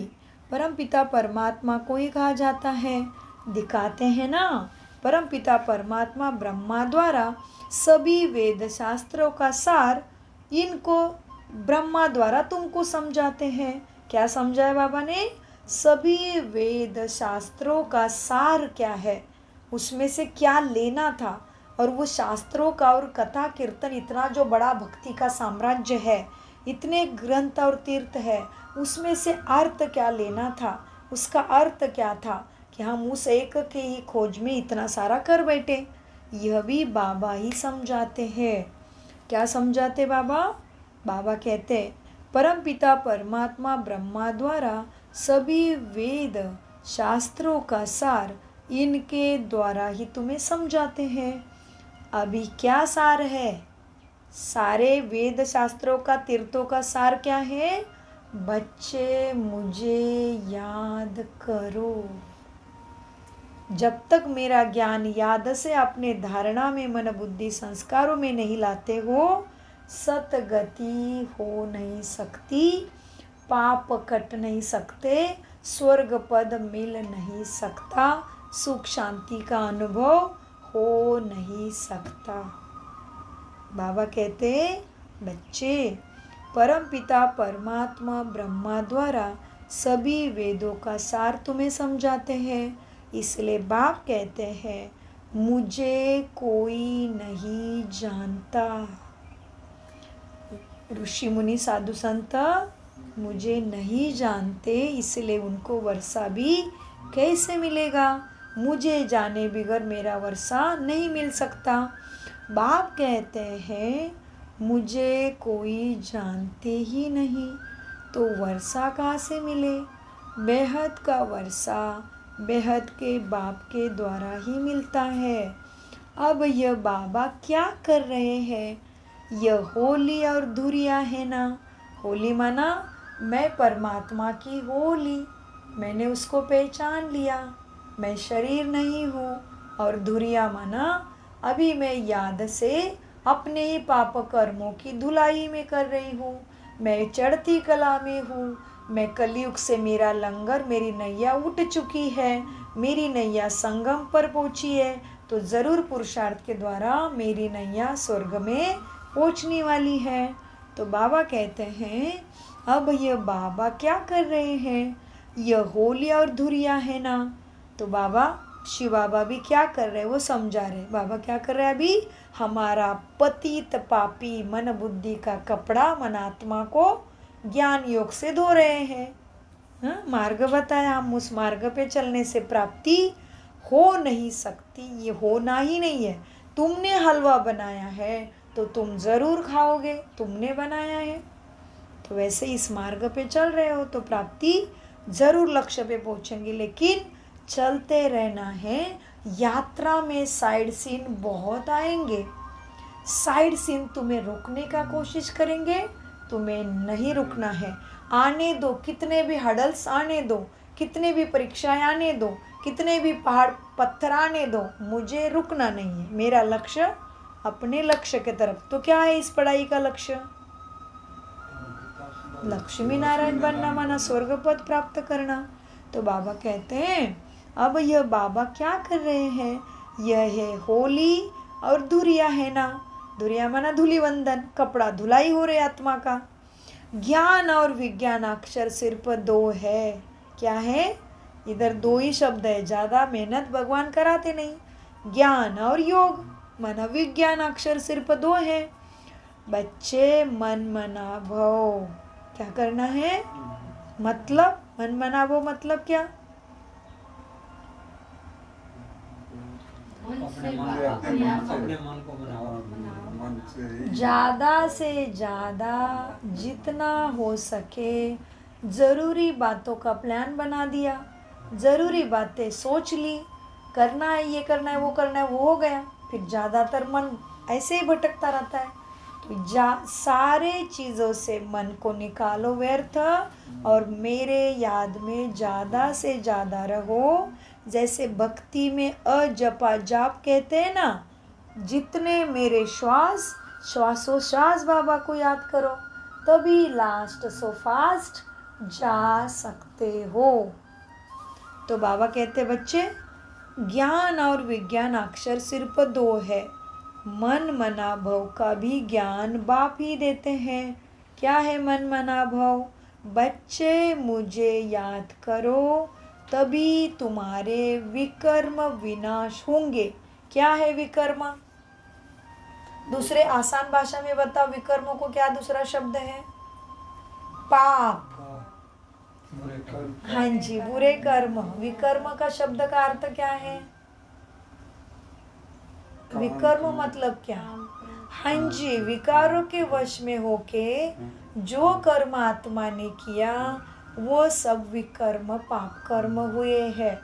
परमपिता परमात्मा को ही कहा जाता है। दिखाते हैं ना, परमपिता परमात्मा ब्रह्मा द्वारा सभी वेद शास्त्रों का सार इनको ब्रह्मा द्वारा तुमको समझाते हैं। क्या समझाया बाबा ने? सभी वेद शास्त्रों का सार क्या है, उसमें से क्या लेना था, और वो शास्त्रों का और कथा कीर्तन इतना जो बड़ा भक्ति का साम्राज्य है, इतने ग्रंथ और तीर्थ है, उसमें से अर्थ क्या लेना था, उसका अर्थ क्या था कि हम उस एक के ही खोज में इतना सारा कर बैठे। यह भी बाबा ही समझाते हैं। क्या समझाते बाबा? बाबा कहते परमपिता परमात्मा ब्रह्मा द्वारा सभी वेद शास्त्रों का सार इनके द्वारा ही तुम्हें समझाते हैं। अभी क्या सार है? सारे वेद शास्त्रों का तीर्थों का सार क्या है? बच्चे मुझे याद करो। जब तक मेरा ज्ञान याद से अपने धारणा में मन बुद्धि संस्कारों में नहीं लाते हो, सतगति हो नहीं सकती, पाप कट नहीं सकते, स्वर्ग पद मिल नहीं सकता, सुख शांति का अनुभव हो नहीं सकता। बाबा कहते बच्चे परमपिता परमात्मा ब्रह्मा द्वारा सभी वेदों का सार तुम्हें समझाते हैं। इसलिए बाप कहते हैं मुझे कोई नहीं जानता। ऋषि मुनि साधु संत मुझे नहीं जानते, इसलिए उनको वर्षा भी कैसे मिलेगा? मुझे जाने बगैर मेरा वर्षा नहीं मिल सकता। बाप कहते हैं मुझे कोई जानते ही नहीं, तो वर्षा कहाँ से मिले? बेहद का वर्षा बेहद के बाप के द्वारा ही मिलता है। अब यह बाबा क्या कर रहे हैं? यह होली और धुरिया है ना। होली माना मैं परमात्मा की होली, मैंने उसको पहचान लिया, मैं शरीर नहीं हूँ। और धुरिया माना अभी मैं याद से अपने ही पाप कर्मों की धुलाई में कर रही हूँ, मैं चढ़ती कला में हूँ, मैं कलयुग से मेरा लंगर मेरी नैया उठ चुकी है, मेरी नैया संगम पर पहुँची है, तो ज़रूर पुरुषार्थ के द्वारा मेरी नैया स्वर्ग में पहुँचने वाली है। तो बाबा कहते हैं अब यह बाबा क्या कर रहे हैं? यह होली और धुरिया है ना। तो बाबा शिव बाबा भी क्या कर रहे हैं वो समझा रहे। बाबा क्या कर रहे हैं? अभी हमारा पतित पापी मन बुद्धि का कपड़ा मन आत्मा को ज्ञान योग से धो रहे हैं। मार्ग बताया, हम उस मार्ग पे चलने से प्राप्ति हो नहीं सकती, ये होना ही नहीं है। तुमने हलवा बनाया है तो तुम ज़रूर खाओगे, तुमने बनाया है। तो वैसे इस मार्ग पे चल रहे हो तो प्राप्ति ज़रूर लक्ष्य पे पहुँचेंगे, लेकिन चलते रहना है। यात्रा में साइड सीन बहुत आएंगे, साइड सीन तुम्हें रोकने का कोशिश करेंगे, तुम्हें नहीं रुकना है। आने दो, कितने भी हडल्स आने दो, कितने भी परीक्षाएं आने दो, कितने भी पहाड़ पत्थर आने दो, मुझे रुकना नहीं है। मेरा लक्ष्य अपने लक्ष्य के तरफ। तो क्या है इस पढ़ाई का लक्ष्य? लक्ष्मी नारायण बनना माना स्वर्ग पद प्राप्त करना। तो बाबा कहते हैं अब यह बाबा क्या कर रहे हैं? यह है होली और धुरिया है ना। धुरिया माना धूलिवंदन, कपड़ा धुलाई हो रहे आत्मा का। ज्ञान और विज्ञान अक्षर सिर्फ दो है। क्या है? इधर दो ही शब्द है, ज़्यादा मेहनत भगवान कराते नहीं। ज्ञान और योग माना विज्ञान अक्षर सिर्फ दो है। बच्चे मन मना भव क्या करना है? मतलब मन मना भव मतलब क्या? अपने मन को बनाओ। मन से ज़्यादा से ज़्यादा जितना हो सके ज़रूरी बातों का प्लान बना दिया, ज़रूरी बातें सोच ली, करना है ये करना है वो करना है, वो हो गया। फिर ज़्यादातर मन ऐसे ही भटकता रहता है। तो सारे चीज़ों से मन को निकालो व्यर्थ और मेरे याद में ज़्यादा से ज़्यादा रहो। जैसे भक्ति में अजपा जाप कहते हैं ना, जितने मेरे श्वास श्वासोश्वास बाबा को याद करो, तभी लास्ट सो फास्ट जा सकते हो। तो बाबा कहते बच्चे ज्ञान और विज्ञान अक्षर सिर्फ दो है। मन मना भव का भी ज्ञान बाप ही देते हैं। क्या है मन मना भव? बच्चे मुझे याद करो तभी तुम्हारे विकर्म विनाश होंगे। क्या है विकर्म? दूसरे आसान भाषा में बताओ, विकर्मों को क्या दूसरा शब्द है? पाप। बुरे कर्म। हाँ जी, बुरे कर्म। विकर्म का शब्द का अर्थ क्या है? विकर्म मतलब क्या? हाँ जी, विकारों के वश में होके जो कर्म आत्मा ने किया वो सब विकर्म, पाप कर्म हुए हैं।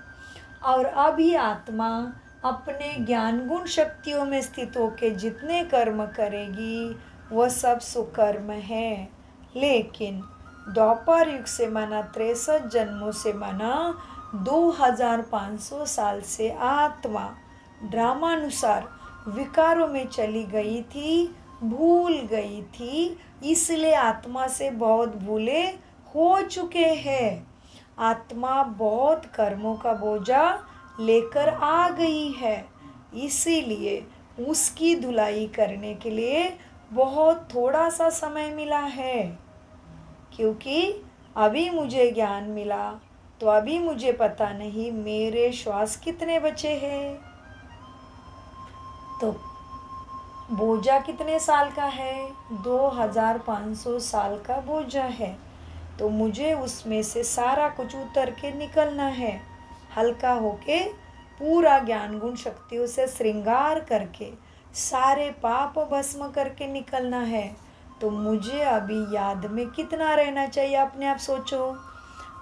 और अभी आत्मा अपने ज्ञान गुण शक्तियों में स्थित होके जितने कर्म करेगी वो सब सुकर्म है। लेकिन द्वापर युग से माना 63 जन्मों से माना 2500 साल से आत्मा ड्रामानुसार विकारों में चली गई थी, भूल गई थी, इसलिए आत्मा से बहुत भूले हो चुके हैं। आत्मा बहुत कर्मों का बोझा लेकर आ गई है, इसीलिए उसकी धुलाई करने के लिए बहुत थोड़ा सा समय मिला है। क्योंकि अभी मुझे ज्ञान मिला तो अभी मुझे पता नहीं मेरे श्वास कितने बचे हैं। तो बोझा कितने साल का है? 2500 साल का बोझा है। तो मुझे उसमें से सारा कुछ उतर के निकलना है, हल्का होके पूरा ज्ञान गुण शक्तियों से श्रृंगार करके सारे पाप भस्म करके निकलना है। तो मुझे अभी याद में कितना रहना चाहिए, अपने आप सोचो।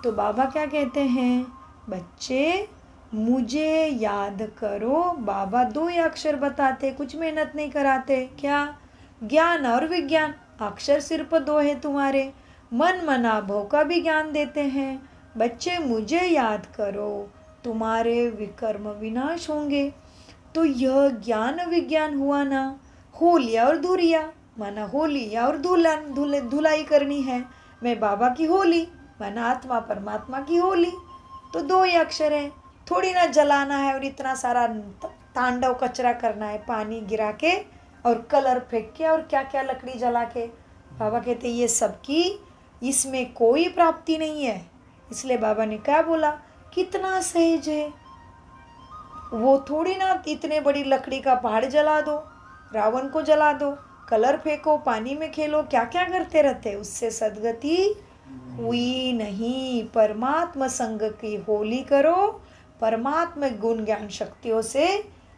तो बाबा क्या कहते हैं? बच्चे मुझे याद करो। बाबा 2 ही अक्षर बताते, कुछ मेहनत नहीं कराते। क्या? ज्ञान और विज्ञान। अक्षर सिर्फ 2 है तुम्हारे। मन मना भव का भी ज्ञान देते हैं। बच्चे मुझे याद करो, तुम्हारे विकर्म विनाश होंगे। तो यह ज्ञान विज्ञान हुआ ना। होलिया और धुरिया, माना होली और धुलाई करनी है। मैं बाबा की होली, माना आत्मा परमात्मा की होली। तो 2 ही अक्षर है। थोड़ी ना जलाना है और इतना सारा तांडव कचरा करना है, पानी गिरा के और कलर फेंक के और क्या क्या लकड़ी जला के। बाबा कहते ये सब की इसमें कोई प्राप्ति नहीं है। इसलिए बाबा ने क्या बोला? कितना सहज है। वो थोड़ी ना इतने बड़ी लकड़ी का पहाड़ जला दो, रावण को जला दो, कलर फेंको, पानी में खेलो, क्या क्या करते रहते, उससे सदगति हुई नहीं। परमात्मा संग की होली करो, परमात्मा गुण ज्ञान शक्तियों से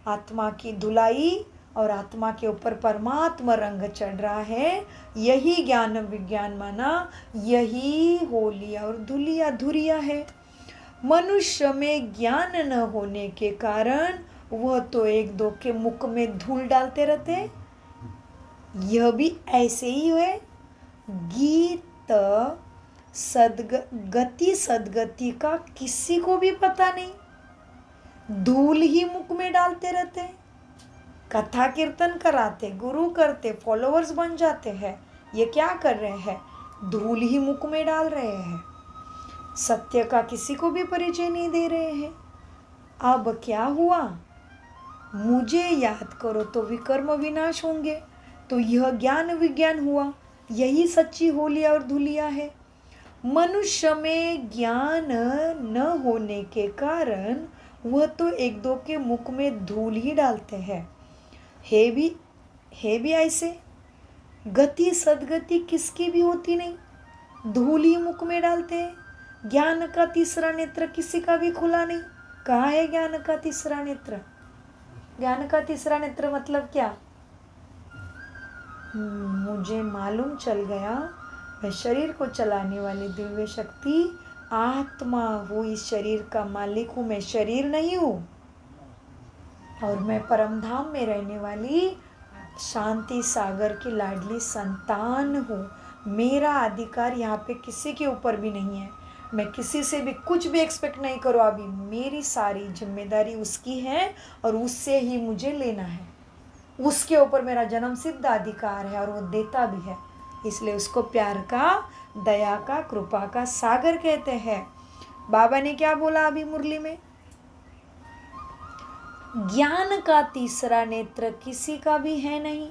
आत्मा की धुलाई और आत्मा के ऊपर परमात्मा रंग चढ़ रहा है। यही ज्ञान विज्ञान माना, यही होली और धुरिया है। मनुष्य में ज्ञान न होने के कारण वह तो एक दो के मुख में धूल डालते रहते। यह भी ऐसे ही है। गीत सदगति का किसी को भी पता नहीं, धूल ही मुख में डालते रहते। कथा कीर्तन कराते, गुरु करते, फॉलोअर्स बन जाते हैं। ये क्या कर रहे हैं? धूल ही मुख में डाल रहे हैं। सत्य का किसी को भी परिचय नहीं दे रहे हैं। अब क्या हुआ? मुझे याद करो तो विकर्म विनाश होंगे। तो यह ज्ञान विज्ञान हुआ, यही सच्ची होली और धुलिया है। मनुष्य में ज्ञान न होने के कारण वह तो एक दो के मुख में धूल ही डालते हैं। है भी ऐसे। गति सदगति किसकी भी होती नहीं, धूल ही मुख में डालते हैं। ज्ञान का तीसरा नेत्र किसी का भी खुला नहीं। कहाँ है ज्ञान का तीसरा नेत्र? ज्ञान का तीसरा नेत्र मतलब क्या? मुझे मालूम चल गया, मैं शरीर को चलाने वाली दिव्य शक्ति आत्मा हूँ, इस शरीर का मालिक हूँ, मैं शरीर नहीं हूँ। और मैं परमधाम में रहने वाली शांति सागर की लाडली संतान हूँ। मेरा अधिकार यहाँ पे किसी के ऊपर भी नहीं है। मैं किसी से भी कुछ भी एक्सपेक्ट नहीं करूँ। अभी मेरी सारी जिम्मेदारी उसकी है और उससे ही मुझे लेना है। उसके ऊपर मेरा जन्म सिद्ध अधिकार है और वो देता भी है। इसलिए उसको प्यार का, दया का, कृपा का सागर कहते हैं। बाबा ने क्या बोला अभी मुरली में? ज्ञान का तीसरा नेत्र किसी का भी है नहीं।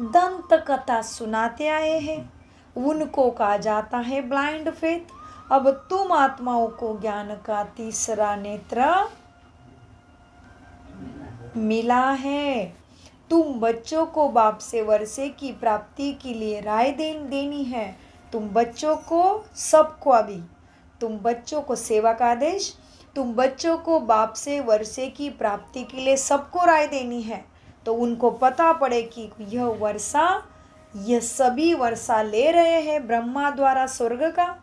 दंत कथा सुनाते आए हैं, उनको कहा जाता है ब्लाइंड फेथ। अब तुम आत्माओं को ज्ञान का तीसरा नेत्र मिला है। तुम बच्चों को बाप से वर्षे की प्राप्ति के लिए राय देनी है। तुम बच्चों को, सबको, अभी तुम बच्चों को सेवा का आदेश, तुम बच्चों को बाप से वर्षे की प्राप्ति के लिए सबको राय देनी है। तो उनको पता पड़े कि यह सभी वर्षा ले रहे हैं ब्रह्मा द्वारा स्वर्ग का,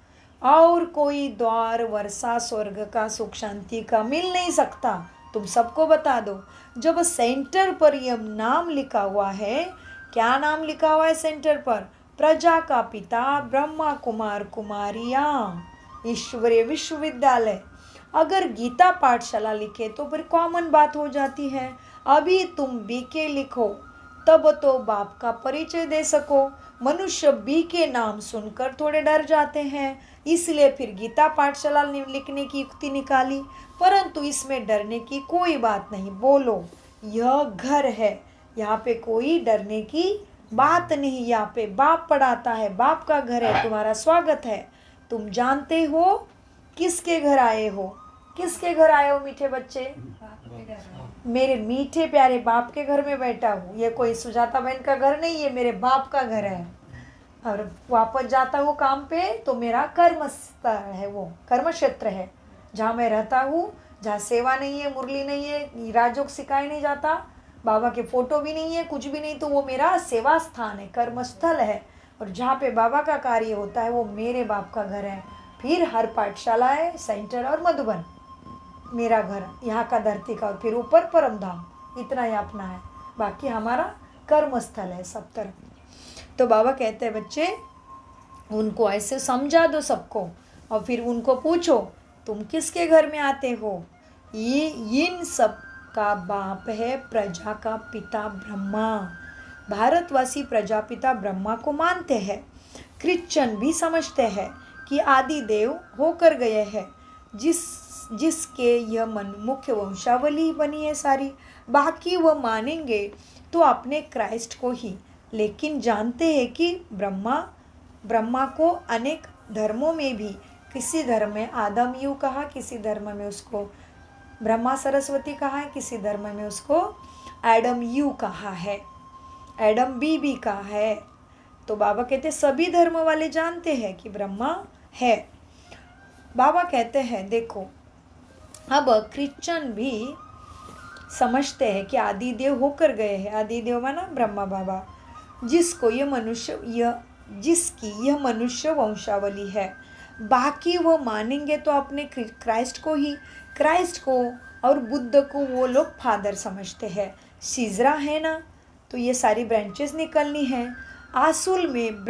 और कोई द्वार वर्षा स्वर्ग का सुख शांति का मिल नहीं सकता। तुम सबको बता दो। जब सेंटर पर यह नाम लिखा हुआ है, क्या नाम लिखा हुआ है सेंटर पर? प्रजा का पिता ब्रह्मा कुमार कुमारियाँ ईश्वरीय विश्वविद्यालय। अगर गीता पाठशाला लिखे तो फिर कॉमन बात हो जाती है। अभी तुम बीके लिखो तब तो बाप का परिचय दे सको। मनुष्य बी के नाम सुनकर थोड़े डर जाते हैं, इसलिए फिर गीता पाठशाला लिखने की युक्ति निकाली। परंतु इसमें डरने की कोई बात नहीं। बोलो, यह घर है, यहाँ पे कोई डरने की बात नहीं। यहाँ पे बाप पढ़ाता है, बाप का घर है, तुम्हारा स्वागत है। तुम जानते हो किसके घर आए हो? किसके घर आए हो मीठे बच्चे? मेरे मीठे प्यारे बाप के घर में बैठा हूँ। ये कोई सुजाता बहन का घर नहीं, ये मेरे बाप का घर है। और वापस जाता हूँ काम पे तो मेरा कर्म है, वो कर्म क्षेत्र है जहाँ मैं रहता हूँ, जहाँ सेवा नहीं है, मुरली नहीं है, राजयोग सिखाया नहीं जाता, बाबा के फोटो भी नहीं है, कुछ भी नहीं, तो वो मेरा सेवा स्थान है, कर्मस्थल है। और जहाँ पे बाबा का कार्य होता है वो मेरे बाप का घर है। फिर हर पाठशाला है, सेंटर और मधुबन मेरा घर, यहाँ का धरती का, और फिर ऊपर परम धाम, इतना ही अपना है। बाकी हमारा कर्मस्थल है सब तरफ। तो बाबा कहते हैं बच्चे, उनको ऐसे समझा दो सबको, और फिर उनको पूछो तुम किसके घर में आते हो? ये इन सब का बाप है प्रजा का पिता ब्रह्मा। भारतवासी प्रजापिता ब्रह्मा को मानते हैं। क्रिश्चियन भी समझते हैं कि आदि देव होकर गए हैं, जिसके यह मुख्य वंशावली बनी है सारी। बाकी वह मानेंगे तो अपने क्राइस्ट को ही, लेकिन जानते हैं कि ब्रह्मा को अनेक धर्मों में भी, किसी धर्म में आदम यू कहा, किसी धर्म में उसको ब्रह्मा सरस्वती कहा है, किसी धर्म में उसको एडम यू कहा है, एडम बी कहा है। तो बाबा कहते सभी धर्म वाले जानते हैं कि ब्रह्मा है। बाबा कहते हैं देखो, अब क्रिश्चियन भी समझते हैं कि आदिदेव होकर गए हैं। आदिदेव माना ब्रह्मा बाबा, जिसकी यह मनुष्य वंशावली है। बाकी वो मानेंगे तो अपने क्राइस्ट को ही, क्राइस्ट को और बुद्ध को वो लोग फादर समझते हैं। सीजरा है ना, तो ये सारी ब्रांचेस निकलनी है। आसुल में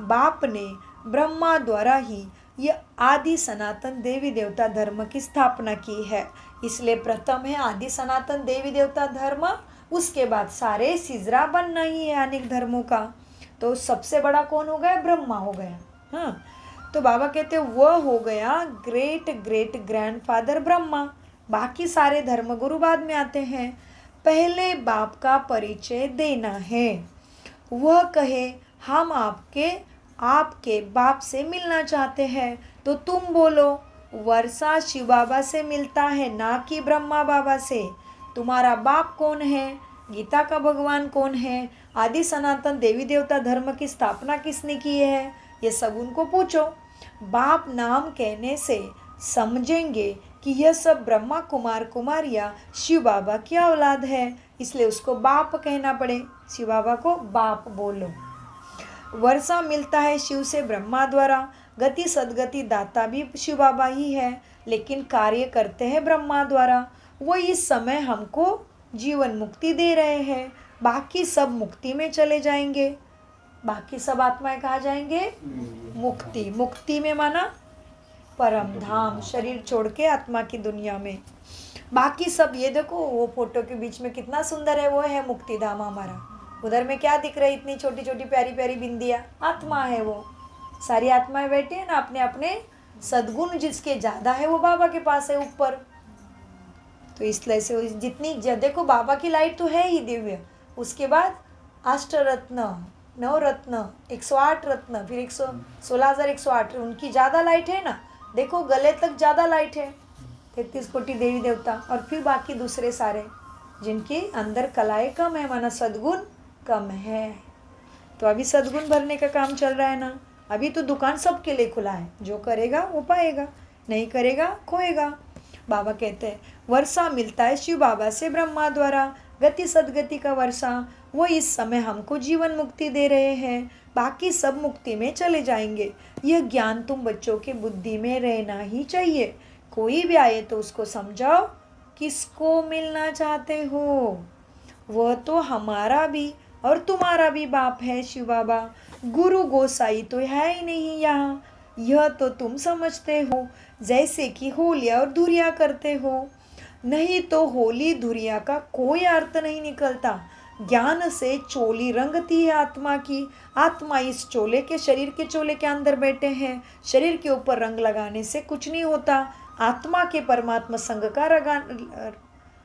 बाप ने ब्रह्मा द्वारा ही ये आदि सनातन देवी देवता धर्म की स्थापना की है। इसलिए प्रथम है आदि सनातन देवी देवता धर्म, उसके बाद सारे सिजरा बनना ही है अनेक धर्मों का। तो सबसे बड़ा कौन हो गया? ब्रह्मा हो गया। हाँ, तो बाबा कहते वह हो गया ग्रेट ग्रेट ग्रैंडफादर ब्रह्मा। बाकी सारे धर्मगुरु बाद में आते हैं। पहले बाप का परिचय देना है। वह कहे हम आपके बाप से मिलना चाहते हैं, तो तुम बोलो वर्षा शिव बाबा से मिलता है, ना कि ब्रह्मा बाबा से। तुम्हारा बाप कौन है? गीता का भगवान कौन है? आदि सनातन देवी देवता धर्म की स्थापना किसने की है? ये सब उनको पूछो। बाप नाम कहने से समझेंगे कि यह सब ब्रह्मा कुमार कुमारिया शिव बाबा की औलाद है, इसलिए उसको बाप कहना पड़े। शिव बाबा को बाप बोलो। वर्षा मिलता है शिव से ब्रह्मा द्वारा, गति सदगति दाता भी शिव बाबा ही है, लेकिन कार्य करते हैं ब्रह्मा द्वारा। वो इस समय हमको जीवन मुक्ति दे रहे हैं। बाकी सब मुक्ति में चले जाएंगे। बाकी सब आत्माएं कहाँ जाएंगे? मुक्ति। मुक्ति में माना परम धाम, शरीर छोड़ के आत्मा की दुनिया में। बाकी सब ये देखो, वो फोटो के बीच में कितना सुंदर है, वो है मुक्ति धाम हमारा। उधर में क्या दिख रही है? इतनी छोटी छोटी प्यारी प्यारी बिंदियाँ, आत्मा है वो। सारी आत्माएं बैठी है ना, अपने अपने सद्गुण जिसके ज़्यादा है वो बाबा के पास है ऊपर। तो इसलिए से जितनी देखो बाबा की लाइट तो है ही दिव्य, उसके बाद अष्टरत्न, नवरत्न, 108 रत्न, फिर 16,108, उनकी ज़्यादा लाइट है ना। देखो गले तक ज़्यादा लाइट है, 33 कोटि देवी देवता, और फिर बाकी दूसरे सारे जिनके अंदर कलाएं कम है, माना सद्गुण कम है। तो अभी सद्गुण भरने का काम चल रहा है ना। अभी तो दुकान सबके लिए खुला है, जो करेगा वो पाएगा, नहीं करेगा खोएगा। बाबा कहते हैं वर्षा मिलता है शिव बाबा से ब्रह्मा द्वारा, गति सदगति का वर्षा। वो इस समय हमको जीवन मुक्ति दे रहे हैं, बाकी सब मुक्ति में चले जाएंगे। यह ज्ञान तुम बच्चों के बुद्धि में रहना ही चाहिए। कोई भी आए तो उसको समझाओ किसको मिलना चाहते हो। वह तो हमारा भी और तुम्हारा भी बाप है शिव बाबा। गुरु गोसाई तो है ही नहीं यहाँ, यह तो तुम समझते हो, जैसे कि होलिया और धुरिया करते हो। नहीं तो होली धुरिया का कोई अर्थ नहीं निकलता। ज्ञान से चोली रंगती है आत्मा की। आत्मा इस चोले के, शरीर के चोले के अंदर बैठे हैं। शरीर के ऊपर रंग लगाने से कुछ नहीं होता। आत्मा के परमात्मा संग का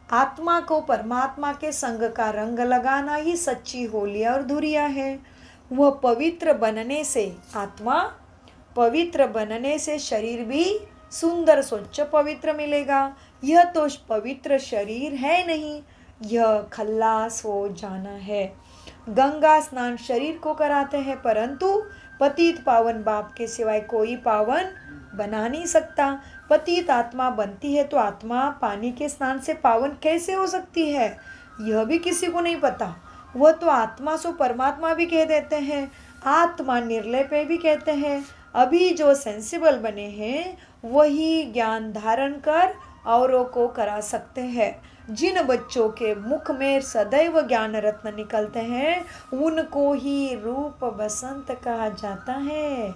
आत्मा को परमात्मा के संग का रंग लगाना ही सच्ची होली और धुरिया है। वह पवित्र बनने से, आत्मा पवित्र बनने से शरीर भी सुंदर स्वच्छ पवित्र मिलेगा। यह तो पवित्र शरीर है नहीं, यह खल्लास हो जाना है। गंगा स्नान शरीर को कराते हैं, परंतु पतित पावन बाप के सिवाय कोई पावन बना नहीं सकता। पतित आत्मा बनती है तो आत्मा पानी के स्नान से पावन कैसे हो सकती है, यह भी किसी को नहीं पता। वह तो आत्मा सो परमात्मा भी कह देते हैं, आत्मा निर्लय पे भी कहते हैं। अभी जो सेंसिबल बने हैं वही ज्ञान धारण कर औरों को करा सकते हैं। जिन बच्चों के मुख में सदैव ज्ञान रत्न निकलते हैं उनको ही रूप बसंत कहा जाता है।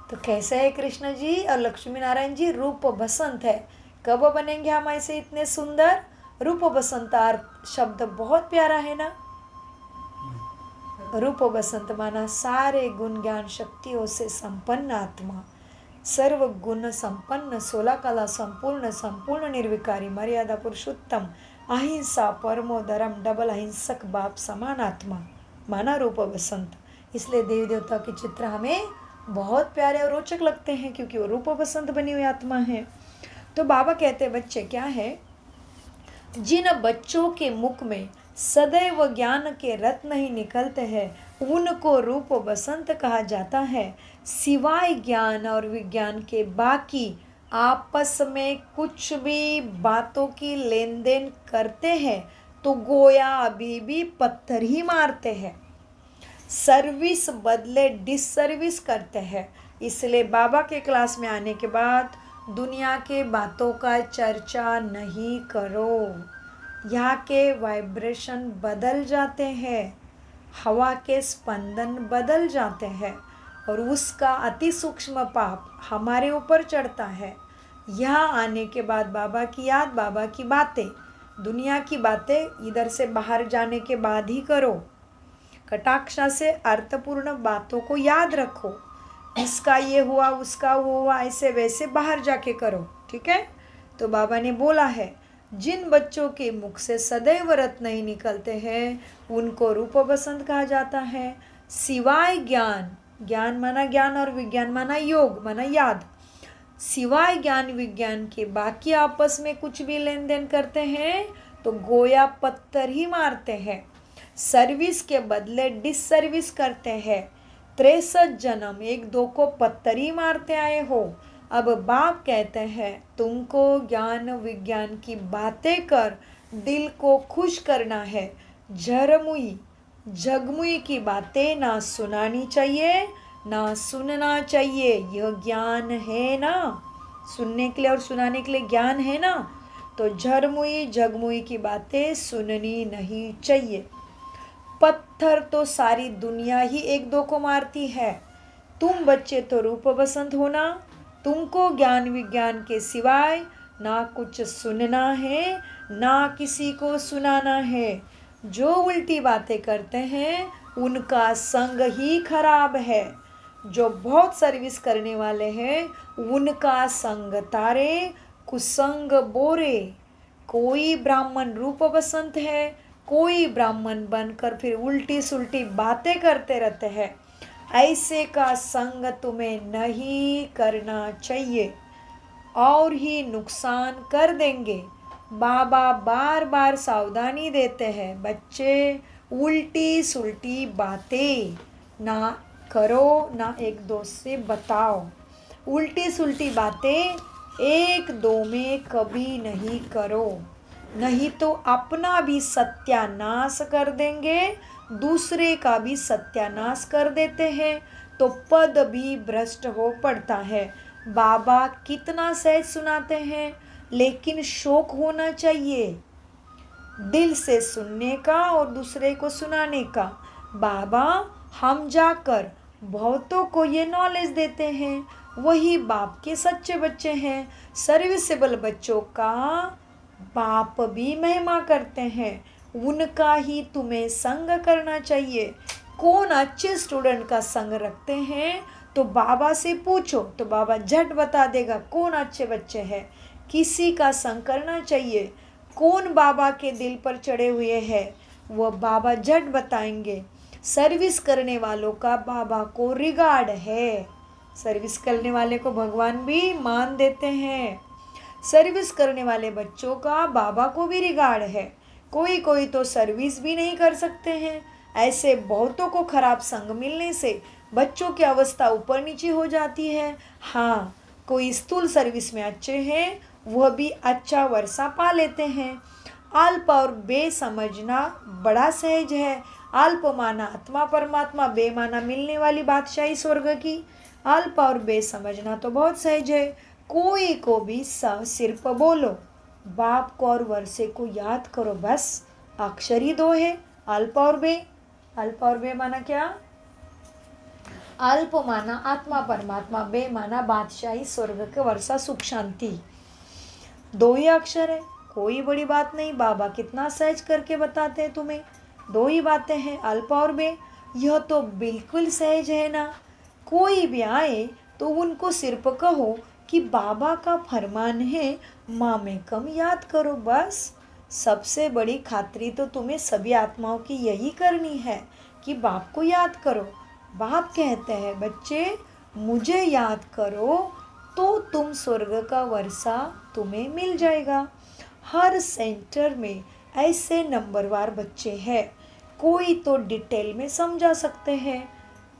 तो कैसे है कृष्ण जी और लक्ष्मी नारायण जी? रूप बसंत है। कब बनेंगे हम ऐसे इतने सुंदर? रूप बसंत शब्द बहुत प्यारा है ना। रूप बसंत माना सारे गुण ज्ञान शक्तियों से संपन्न आत्मा, सर्व गुण संपन्न, 16 कला संपूर्ण, संपूर्ण निर्विकारी, मर्यादा पुरुषोत्तम, अहिंसा परमो धर्म, डबल अहिंसक बाप समान आत्मा माना रूप बसंत। इसलिए देवी देवता के चित्र हमें बहुत प्यारे और रोचक लगते हैं, क्योंकि वो रूप बसंत बनी हुई आत्मा है। तो बाबा कहते हैं बच्चे क्या है, जिन बच्चों के मुख में सदैव ज्ञान के रत्न ही निकलते हैं उनको रूप बसंत कहा जाता है। सिवाय ज्ञान और विज्ञान के बाकी आपस में कुछ भी बातों की लेन देन करते हैं तो गोया अभी भी पत्थर ही मारते हैं, सर्विस बदले डिसर्विस करते हैं। इसलिए बाबा के क्लास में आने के बाद दुनिया के बातों का चर्चा नहीं करो। यहाँ के वाइब्रेशन बदल जाते हैं, हवा के स्पंदन बदल जाते हैं और उसका अति सूक्ष्म पाप हमारे ऊपर चढ़ता है। यहाँ आने के बाद बाबा की याद, बाबा की बातें, दुनिया की बातें इधर से बाहर जाने के बाद ही करो। कटाक्षा से अर्थपूर्ण बातों को याद रखो। इसका ये हुआ, उसका वो हुआ, ऐसे वैसे बाहर जाके करो, ठीक है। तो बाबा ने बोला है जिन बच्चों के मुख से सदैव रत्न ही निकलते हैं उनको रूप बसंत कहा जाता है। सिवाय ज्ञान, ज्ञान माना ज्ञान और विज्ञान माना योग माना याद, सिवाय ज्ञान विज्ञान के बाकी आपस में कुछ भी लेन देन करते हैं तो गोया पत्थर ही मारते हैं, सर्विस के बदले डिसर्विस करते हैं। 63 जन्म एक दो को पत्थर ही मारते आए हो। अब बाप कहते हैं तुमको ज्ञान विज्ञान की बातें कर दिल को खुश करना है। झरमुई झगमुई की बातें ना सुनानी चाहिए ना सुनना चाहिए। यह ज्ञान है ना, सुनने के लिए और सुनाने के लिए ज्ञान है ना। तो झरमुई झगमुई की बातें सुननी नहीं चाहिए। पत्थर तो सारी दुनिया ही एक दो को मारती है। तुम बच्चे तो रूप बसंत होना, तुमको ज्ञान विज्ञान के सिवाय ना कुछ सुनना है ना किसी को सुनाना है। जो उल्टी बातें करते हैं उनका संग ही खराब है। जो बहुत सर्विस करने वाले हैं उनका संग तारे, कुसंग बोरे। कोई ब्राह्मण रूप बसंत है, कोई ब्राह्मण बनकर फिर उल्टी सुल्टी बातें करते रहते हैं। ऐसे का संग तुम्हें नहीं करना चाहिए और ही नुकसान कर देंगे। बाबा बार बार सावधानी देते हैं, बच्चे उल्टी सुल्टी बातें ना करो, ना एक दोस्त से बताओ। उल्टी सुल्टी बातें एक दो में कभी नहीं करो, नहीं तो अपना भी सत्यानाश कर देंगे, दूसरे का भी सत्यानाश कर देते हैं, तो पद भी भ्रष्ट हो पड़ता है। बाबा कितना सहज सुनाते हैं, लेकिन शौक होना चाहिए दिल से सुनने का और दूसरे को सुनाने का। बाबा हम जाकर बहुतों को ये नॉलेज देते हैं, वही बाप के सच्चे बच्चे हैं। सर्विसेबल बच्चों का बाप भी महिमा करते हैं, उनका ही तुम्हें संग करना चाहिए। कौन अच्छे स्टूडेंट का संग रखते हैं तो बाबा से पूछो, तो बाबा झट बता देगा कौन अच्छे बच्चे हैं। किसी का संग करना चाहिए। कौन बाबा के दिल पर चढ़े हुए हैं वह बाबा झट बताएंगे। सर्विस करने वालों का बाबा को रिगार्ड है, सर्विस करने वाले को भगवान भी मान देते हैं। सर्विस करने वाले बच्चों का बाबा को भी रिगार्ड है। कोई कोई तो सर्विस भी नहीं कर सकते हैं। ऐसे बहुतों को खराब संग मिलने से बच्चों की अवस्था ऊपर नीचे हो जाती है। हाँ, कोई स्थूल सर्विस में अच्छे हैं, वह भी अच्छा वर्षा पा लेते हैं। अल्प और बे समझना बड़ा सहज है। अल्प माना आत्मा परमात्मा, बे माना मिलने वाली बादशाही स्वर्ग की। अल्प और बे समझना तो बहुत सहज है। कोई को भी सिर पर बोलो, बाप को और वर्षे को याद करो, बस अक्षर ही दो है, अल्प और बे। अल्प और बे माना क्या? अल्प माना आत्मा परमात्मा, बे माना बादशाही स्वर्ग के वर्षा सुख शांति। दो ही अक्षर है, कोई बड़ी बात नहीं। बाबा कितना सहज करके बताते हैं तुम्हें, दो ही बातें हैं, अल्प और बे। यह तो बिल्कुल सहज है ना। कोई भी आए तो उनको सिर्फ कहो कि बाबा का फरमान है, माँ में कम याद करो, बस। सबसे बड़ी खातिरी तो तुम्हें सभी आत्माओं की यही करनी है कि बाप को याद करो। बाप कहते हैं बच्चे मुझे याद करो तो तुम स्वर्ग का वर्षा तुम्हें मिल जाएगा। हर सेंटर में ऐसे नंबरवार बच्चे हैं। कोई तो डिटेल में समझा सकते हैं,